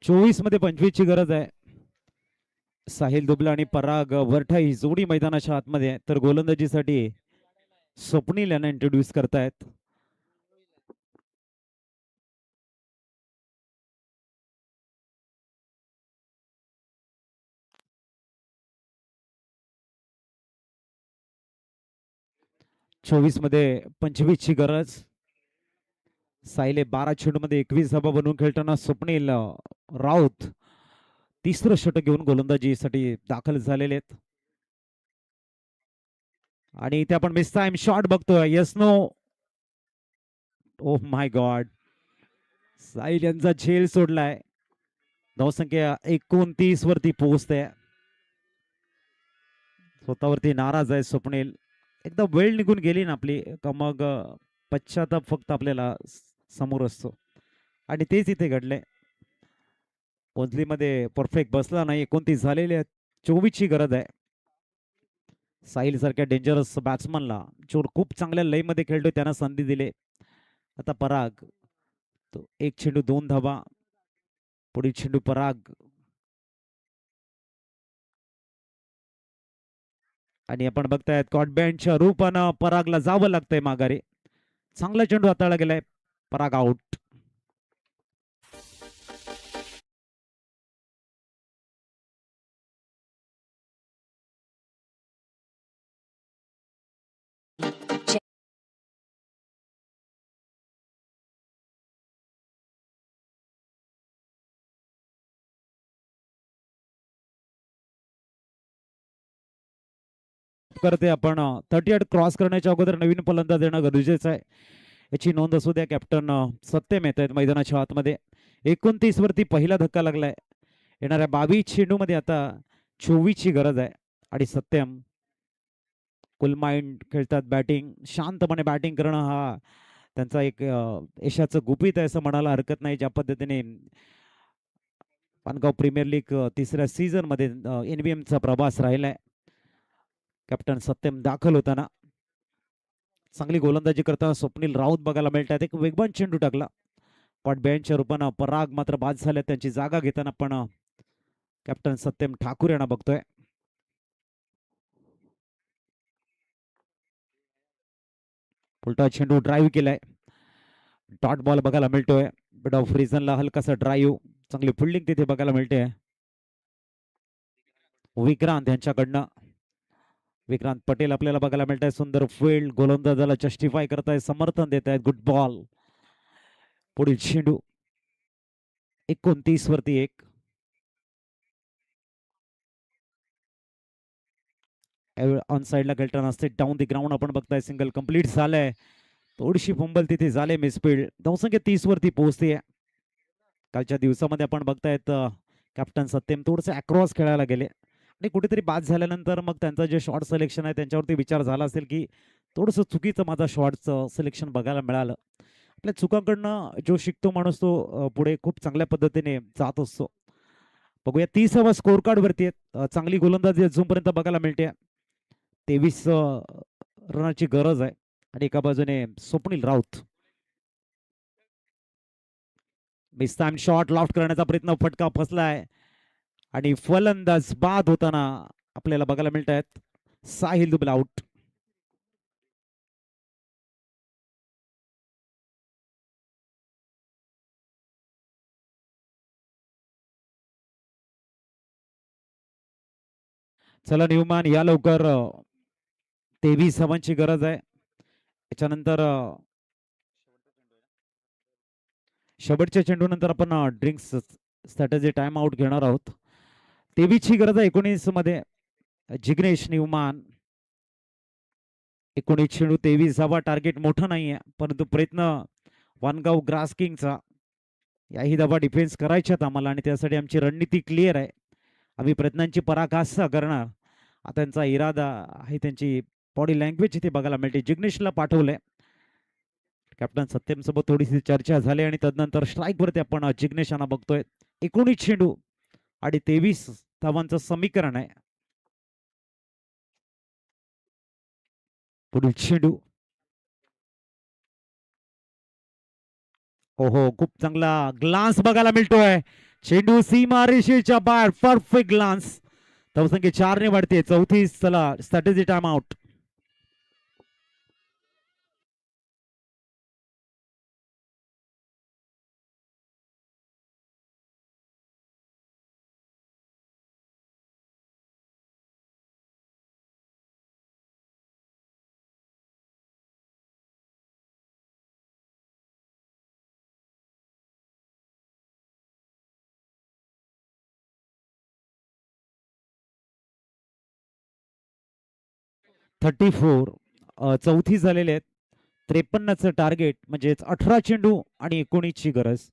चोवीस मध्ये 25 ची गरज आहे. साहिल दुबला आणि पराग वरठा ही जोडी मैदानाच्या आतमध्ये आहे. तर गोलंदाजीसाठी स्वप्नील यांना इंट्रोड्यूस करतायत. चोवीस मध्ये 25 ची गरज. साहिले 12 चेंडूमध्ये 21 धावा बनवून खेळताना स्वप्नील राऊत तिसरं षटक घेऊन गोलंदाजीसाठी दाखल झालेले आहेत. आणि इथे आपण मिस टाइम शॉट बघतोय. Yes no. Oh my god. Sahil यांचा झेल सोडलाय. धावसंख्या 29 वरती पोहोचते. स्वतःवरती नाराज आहे स्वप्नील. एकदा वेळ निघून गेली ना आपली का मग पश्चाताप फक्त आपल्याला समोर असतो. आणि तेच इथे घडलंय. पोचलीमध्ये परफेक्ट बसला नाही. 29 झालेले आहेत. 24 ची गरज आहे. साहिल सारख्या डेंजरस बॅट्समनला जो खूप चांगल्या लयमध्ये खेळतोय त्यांना संधी दिले. आता पराग तो 1 चेंडू 2 धावा. पुढील चेंडू पराग. आणि आपण बघतायत कॉटबँडच्या रूपानं परागला जावं लागतंय माघारी. चांगला चेंडू हाताळला गेलाय. पराग आउट. करते आपण 38 क्रॉस करण्याच्या अगोदर नवीन फलंदाज देणं गरजेचं आहे. याची नोंद असू द्या. कॅप्टन सत्यम येत आहेत मैदानाच्या आतमध्ये. 29 वरती पहिला धक्का लागलाय. येणाऱ्या 22 चेंडू मध्ये आता 24 ची गरज आहे. आणि सत्यम कुल माइंड खेळतात. बॅटिंग शांतपणे बॅटिंग करणं हा त्यांचा एक यशाचं गुपित आहे असं म्हणायला हरकत नाही. ज्या पद्धतीने पानगाव प्रीमियर लीग तिसऱ्या सीझन मध्ये NVM चा प्रवास राहिलाय. कॅप्टन सत्यम दाखल होताना चांगली गोलंदाजी करताना स्वप्नील राऊत बघायला मिळतात. एक वेगवान चेंडू टाकला. कॉटबँडच्या रूपानं पराग मात्र बाद झाले. त्यांची जागा घेताना पण कॅप्टन सत्यम ठाकूर यांना बघतोय. उलटा चेंडू ड्राईव्ह केलाय. डॉट बॉल बघायला मिळतोय. बिट ऑफ रिझनला हलकासा ड्राईव्ह. चांगली फिल्डिंग तिथे बघायला मिळते. विक्रांत यांच्याकडनं. विक्रांत पटेल आपल्याला बघायला मिळत आहे. सुंदर फील्ड. गोलंदाजाला जस्टिफाय करताय. समर्थन देत आहेत. Good ball. पुढील चेंडू 29 वरती 1. ऑन साइडला खेळताना असते डाऊन दी ग्राउंड आपण बघताय. सिंगल कंप्लीट झालंय. थोडीशी फंबल तिथे झाले. मिसफील्ड. धावसंख्या 30 वरती पोहोचते. कालच्या दिवसामध्ये आपण बघतायत कॅप्टन सत्यम थोडंसं अक्रॉस खेळायला गेले आणि कुठेतरी बाद झाल्यानंतर मग त्यांचं जे शॉर्ट सिलेक्शन आहे त्यांच्यावरती विचार झाला असेल की थोडंसं चुकीचं माझा शॉर्टचं सिलेक्शन बघायला मिळालं. आपल्या चुकांकडनं जो शिकतो माणूस तो पुढे खूप चांगल्या पद्धतीने जात असतो. बघूया 30वा स्कोर कार्ड वरती आहेत. चांगली गोलंदाजी अजूनपर्यंत बघायला मिळते. 23 रनाची गरज आहे. आणि एका बाजूने Swapnil Raut. Miss time shot loft करण्याचा प्रयत्न. फटका फसलाय आणि फलंदाज बाद होताना आपल्याला बघायला मिळत आहेत. साहिल दुबल आउट. चला न्यूमॅन या लवकर. 23 धावांची गरज आहे. त्याच्यानंतर शेवटच्या चेंडूनंतर आपण ड्रिंक्स स्ट्रॅटेजी टाइम आउट घेणार आहोत. 23ची गरज आहे 19 मध्ये. जिग्नेश न्यूमान 19 चेंडू 23 धावा. टार्गेट मोठं नाहीये परंतु प्रयत्न वानगाव ग्रास किंगचा याही धावा डिफेन्स करायच्यात आम्हाला आणि त्यासाठी आमची रणनीती क्लिअर आहे. आम्ही प्रयत्नांची पराकाष्ठा करणार. त्यांचा इरादा आहे, त्यांची बॉडी लँग्वेज इथे बघायला मिळते. जिग्नेशला पाठवलंय. कॅप्टन सत्यम सोबत थोडीशी चर्चा झाली आणि तदनंतर स्ट्राईक वरती आपण जिग्नेश यांना बघतोय. 19 चेंडू आणि 23 धावांचं समीकरण आहे. पुढील चेंडू. ओहो, खूप चांगला ग्लान्स बघायला मिळतोय. चेंडू सीमा रेषेच्या बाहेर. Perfect glance. धावसंख्या 4 ने वाढते. 34. चला strategy time out. Thirty four. चौथी झालेले आहेत. 53चं टार्गेट म्हणजेच 18 चेंडू आणि 19ची गरज.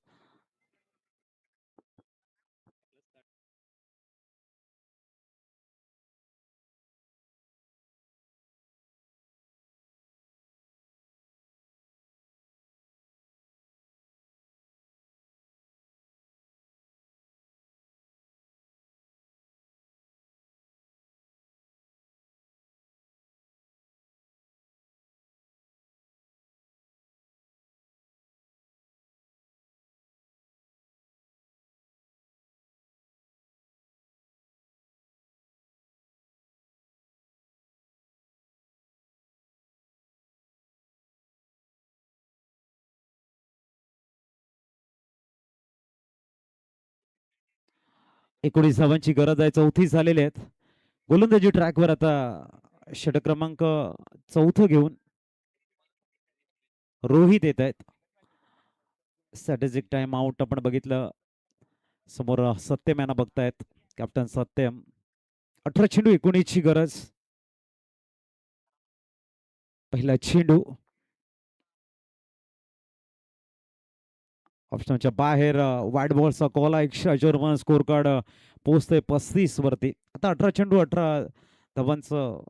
एकोणीस धावांची गरज आहे. चौथी झालेले आहेत. गोलंदाजी ट्रॅकवर आता षटक क्रमांक 4 घेऊन रोहित येत आहेत. स्ट्रॅटेजिक टाइम आउट आपण बघितलं. समोर सत्यम यांना बघतायत. कॅप्टन सत्यम. 18 चेंडू 19ची गरज. पहिला चेंडू ऑप्शनच्या बाहेर. वाईड बॉलचा कॉल आहे. 100 स्कोर कार्ड पोहोचतोय 35 वरती. आता 18 चेंडू 18 धावांचं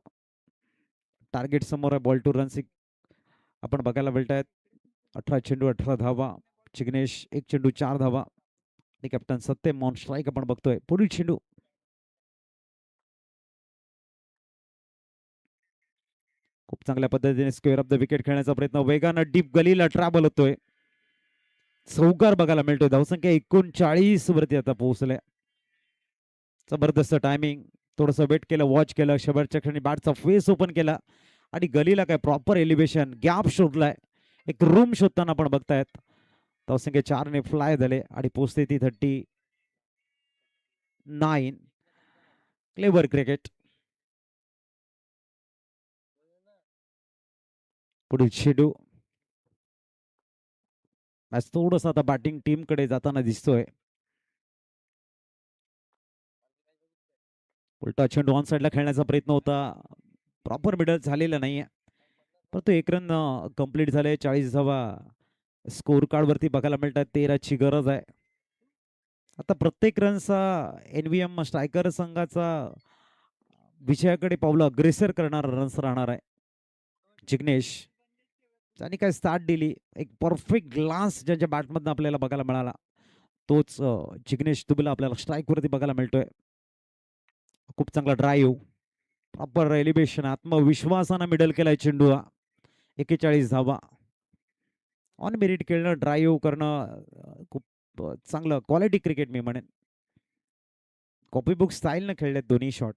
टार्गेट समोर आहे. बॉल टू रन आपण बघायला मिळत आहेत. 18 चेंडू 18 धावा. जिग्नेश 1 चेंडू 4 धावा आणि कॅप्टन सत्यम ऑन स्ट्राईक आपण बघतोय. पुढील चेंडू. खूप चांगल्या पद्धतीने स्क्वेअर ऑफ द विकेट खेळण्याचा प्रयत्न. वेगानं डीप गलीला ट्रॅव्हल होतोय. चौकार बघायला मिळतोय. धावसंख्या 39 वरती आता पोहोचल्या. जबरदस्त टायमिंग. थोडंसं वेट केलं, वॉच केलं. शेवटच्या क्षणी बॅटचा फेस ओपन केला आणि गलीला काय प्रॉपर एलिव्हेशन गॅप शोधलाय. एक रूम शोधताना आपण बघतायत. धावसंख्या 4 ने फ्लाय झाले आणि पोहोचते ती 39. Clever cricket. पुढील चेंडू. मॅच थोडस आता बॅटिंग टीम कडे जाताना दिसतोय. उलटा चेंडू ऑन साइडला खेळण्याचा प्रयत्न होता. प्रॉपर मिडल झालेला नाहीये. परंतु 1 रन कंप्लीट झाले. 40 धावा स्कोर कार्ड वरती बघायला मिळतात. 13ची गरज आहे. आता प्रत्येक रनचा NVM स्ट्रायकर संघाचा विजयाकडे पावलं अग्रेसर करणारा रन्स राहणार आहे. जिग्नेश त्यांनी काय स्टार्ट दिली. एक परफेक्ट ग्लान्स ज्यांच्या बॅटमधनं आपल्याला बघायला मिळाला तोच जिग्नेश दुबेला आपल्याला स्ट्राईक वरती बघायला मिळतोय. खूप चांगला ड्राईव्ह. Proper elevation. आत्मविश्वासानं मिडल केलाय चेंडू हा. 41 धावा. ऑन मेरिट खेळणं, ड्राईव्ह करणं खूप चांगलं क्वालिटी क्रिकेट मी म्हणेन. कॉपी बुक स्टाईलनं खेळलेत दोन्ही शॉट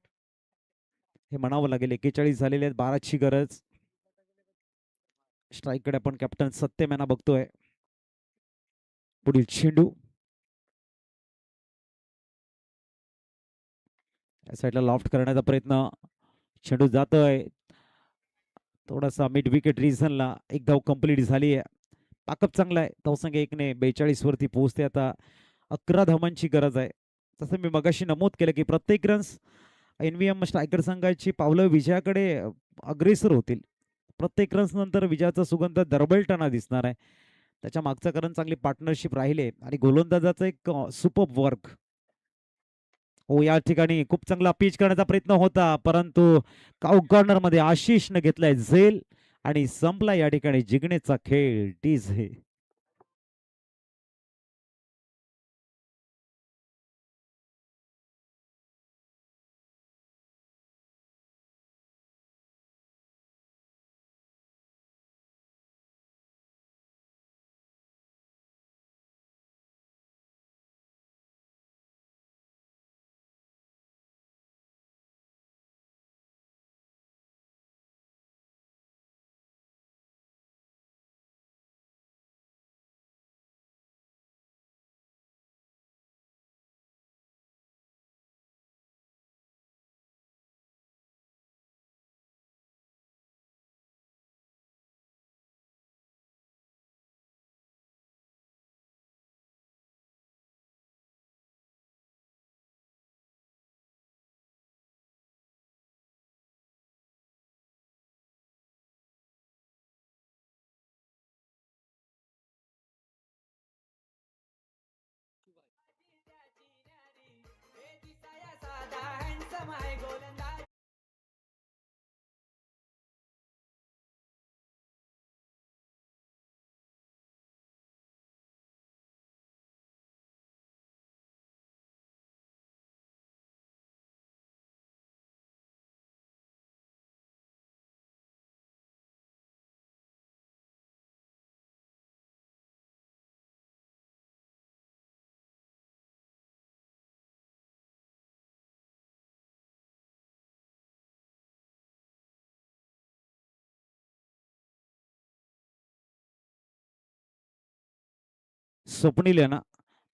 हे म्हणावं लागेल. 41 झालेले आहेत. 12ची गरज. स्ट्राईक कडे आपण कॅप्टन सत्यम यांना बघतोय. पुढील चेंडू. या साईडला लॉफ्ट करण्याचा प्रयत्न. चेंडू जातोय थोडासा मिड विकेट रिझनला. एक धाव कंप्लीट झाली आहे. बॅकअप चांगला आहे. धावसंख्या 1ने 42 वरती पोहोचते. आता 11 धावांची गरज आहे. जसं मी मगाशी नमूद केलं की प्रत्येक रन्स NVM स्ट्रायकर संघाची पावलं विजयाकडे अग्रेसर होतील. प्रत्येक रन्स नंतर विजयाचा सुगंध दरबळताना दिसणार आहे. त्याच्या मागचं कारण चांगली पार्टनरशिप राहिले आणि गोलंदाजाचं एक सुपर वर्क. हो, या ठिकाणी खूप चांगला पिच करण्याचा प्रयत्न होता, परंतु काउ कॉर्नर मध्ये आशिषने घेतलाय झेल आणि संपला या ठिकाणी जिंकण्याचा खेळ. डीजे स्वप्नील आहे ना,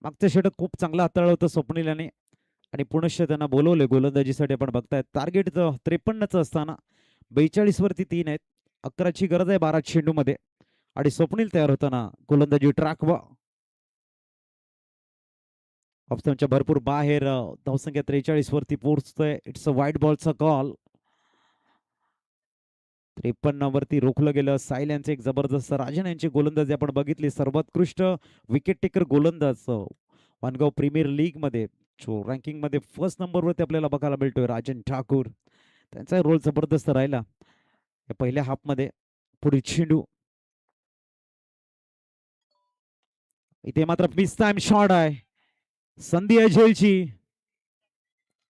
मागचं षटक खूप चांगला हाताळलं होतं स्वप्नील याने आणि पुनश्च त्यांना बोलवले गोलंदाजीसाठी. आपण बघताय टार्गेट 53चं असताना 42 वरती 3 आहेत. 11ची गरज आहे 12 चेंडूमध्ये आणि स्वप्नील तयार होताना गोलंदाजी ट्रॅक व ऑप्शनच्या भरपूर बाहेर. धावसंख्या 43 वरती पोहोचतोय. इट्स अ वाईट बॉलचा कॉल. 53 वरती रोखलं गेलं. साहिल यांचे एक जबरदस्त राजन यांची गोलंदाजी आपण बघितली. सर्वोत्कृष्ट विकेट टेकर गोलंदाज वानगाव प्रीमियर लीग मध्ये रँकिंग मध्ये फर्स्ट नंबरवरती आपल्याला बघायला मिळतोय राजन ठाकूर. त्यांचा रोल जबरदस्त राहिला या पहिल्या हाफ मध्ये. पुढे चेंडू इथे मात्र मिस टाइम शॉट आहे. संधी आहे झेलची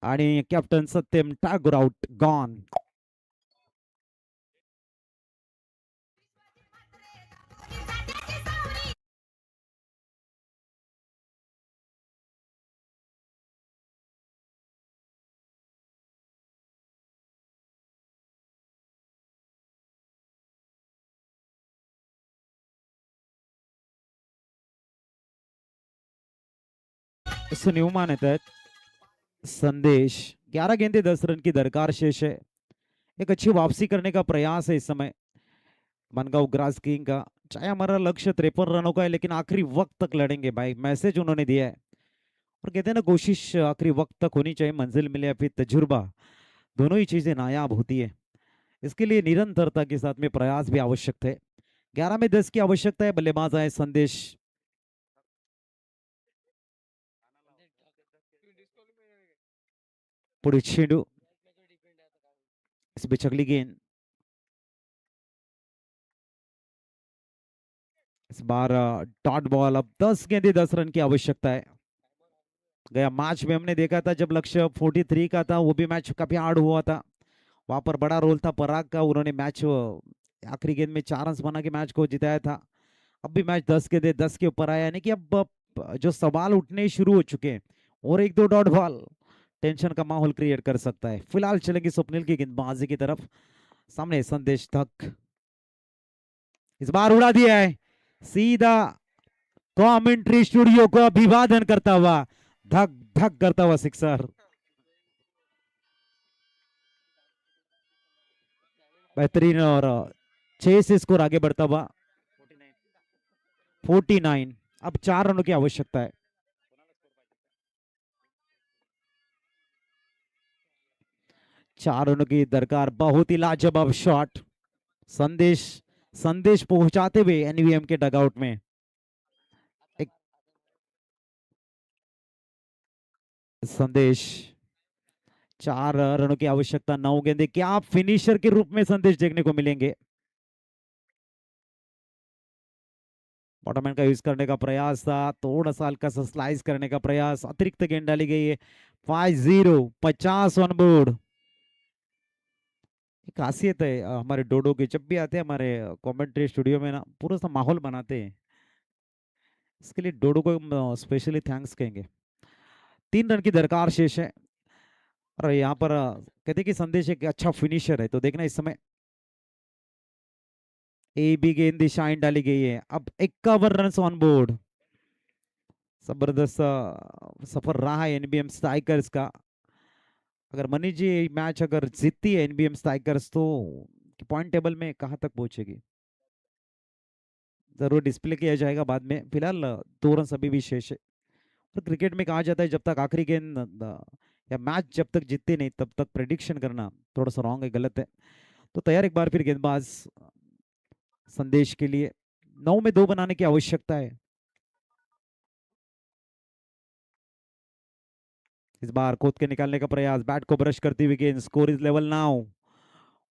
आणि captain Satyam Tagore out gone. Newman येत आहेत. संदेश 11 गेंदे 10 रन की दरकार शेष है. एक अच्छी वापसी करने का प्रयास है इस समय मनगांव ग्रास किंग का. चाहे हमारा लक्ष्य 53 रनों का है, लेकिन आखिरी वक्त तक लड़ेंगे भाई, मैसेज उन्होंने दिया है. और कहते हैं ना, कोशिश आखिरी वक्त तक होनी चाहिए. मंजिल मिले या फिर तजुर्बा, दोनों ही चीजें नायाब होती है. इसके लिए निरंतरता के साथ में प्रयास भी आवश्यक है. 11 में 10 की आवश्यकता है. बल्लेबाज आए संदेश. पुढे चेंडू, इस बीच अगली गेंद. इस बार डॉट बॉल. अब 10 गेंदे 10 रन की आवश्यकता है. गया मैच में हमने देखा था जब लक्ष्य 43 का था, वो भी मैच काफी हार्ड हुआ था. वहां पर बड़ा रोल था पराग का. उन्होंने मैच आखिरी गेंद में 4 रन बना के मैच को जिताया था. अब भी मैच 10 गेंदे 10 के ऊपर आया, यानी कि अब जो सवाल उठने शुरू हो चुके हैं और 1-2 डॉट बॉल टेंशन का माहौल क्रिएट कर सकता है. फिलहाल चलेंगे स्वप्निल की गेंदबाजी की तरफ. सामने संदेश धक, इस बार उड़ा दिया है सीधा कमेंट्री स्टूडियो को अभिवादन करता हुआ, धक धक करता हुआ सिक्सर. बेहतरीन और 6 से स्कोर आगे बढ़ता हुआ. 49। अब 4 रनों की आवश्यकता है। चार रनों की दरकार। बहुत ही लाजवाब शॉट। संदेश संदेश पहुंचाते हुए एनवीएम के डगआउट में। एक संदेश, 4 रनों की आवश्यकता, 9 गेंदे। क्या फिनिशर के रूप में संदेश देखने को मिलेंगे? बॉटम का यूज करने का प्रयास था, थोड़ा सा हल्का सा स्लाइस करने का प्रयास, अतिरिक्त गेंद डाली गई है। 5-0, 50 ऑन बोर्ड। खासियत है हमारे डोडो के, जब भी आते हैं हमारे कमेंट्री स्टूडियो में ना, पूरा सा माहौल बनाते हैं। इसके लिए डोडो को स्पेशली थैंक्स कहेंगे। 3 रन की दरकार शेष है और यहाँ पर कहते कि संदेश एक अच्छा फिनिशर है, तो देखना इस समय ए बी गेंद दिशाएं डाली गई है। अब 51 रन ऑन बोर्ड। जबरदस्त सफर रहा है एनबीएम स्ट्राइकर्स का। अगर मनीष जी मैच अगर जीतती है एनबीएम स्ट्राइकर्स, तो पॉइंट टेबल में कहां तक पहुंचेगी जरूर डिस्प्ले किया जाएगा बाद में। फिलहाल 2 रन अभी भी शेष है। और क्रिकेट में कहा जाता है जब तक आखिरी गेंद या मैच जब तक जीतते नहीं तब तक प्रेडिक्शन करना थोड़ा सा रॉन्ग है, गलत है। तो तैयार एक बार फिर गेंदबाज संदेश के लिए। 9 में 2 बनाने की आवश्यकता है। इस बार खोद के निकालने का प्रयास, बैट को ब्रश करती हुई गेंद। Score is level now,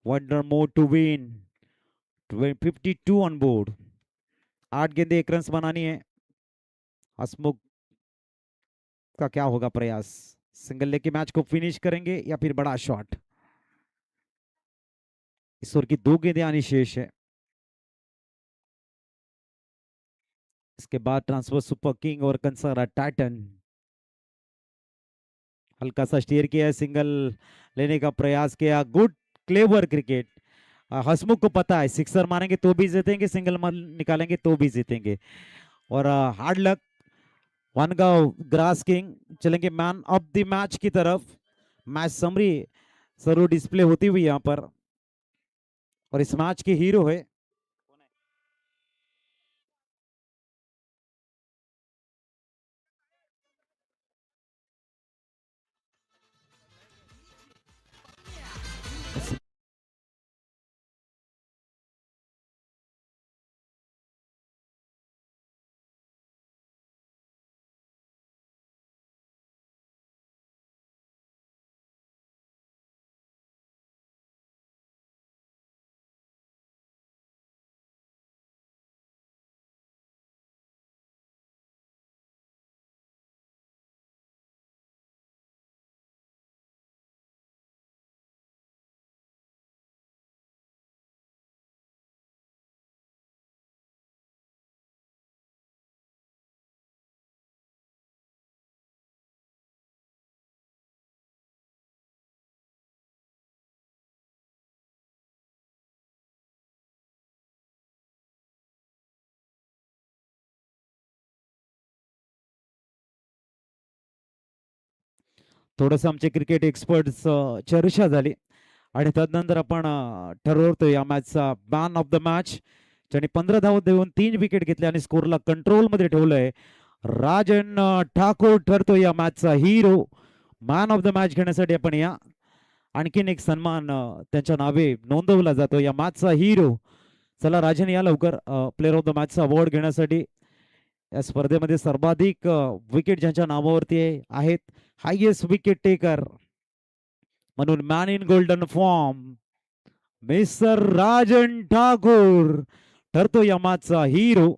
1 run more to win, 52 on board. 8 गेंदे 1 रन बनानी है। हसमुख का क्या होगा प्रयास? सिंगल लेके मैच को फिनिश करेंगे या फिर बड़ा शॉट? इस ओवर की 2 गेंदें आनी शेष है। इसके बाद ट्रांसफर सुपर किंग और कंसारा टाइटन। हल्का सा स्टीयर किया, सिंगल लेने का प्रयास किया। Good clever cricket. हसमुख को पता है सिक्सर मारेंगे तो भी जीतेंगे, सिंगल निकालेंगे तो भी जीतेंगे। और हार्ड लक, वनगांव ग्रास किंग चलेंगे मैन ऑफ द मैच की तरफ। मैच समरी जरूर डिस्प्ले होती हुई यहाँ पर, और इस मैच के हीरो है थोडंसं आमचे क्रिकेट एक्सपर्ट्स चर्चा झाली आणि तदनंतर आपण ठरवतो या मॅचचा मॅन ऑफ द मॅच, ज्याने 15 धावा देऊन 3 विकेट घेतले आणि स्कोरला कंट्रोल मध्ये ठेवलंय. राजन ठाकूर ठरतो या मॅचचा hero. Man of the match घेण्यासाठी आपण या आणखीन एक सन्मान त्यांच्या नावे नोंदवला जातो, या मॅचचा हिरो. चला राजन या लवकर प्लेअर ऑफ द मॅचचा अवॉर्ड घेण्यासाठी. या स्पर्धेमध्ये सर्वाधिक विकेट ज्यांच्या नावावरती आहेत, हायएस्ट विकेट टेकर म्हणून man in golden form mister Rajan Thakur ठरतो या मॅचचा हिरो.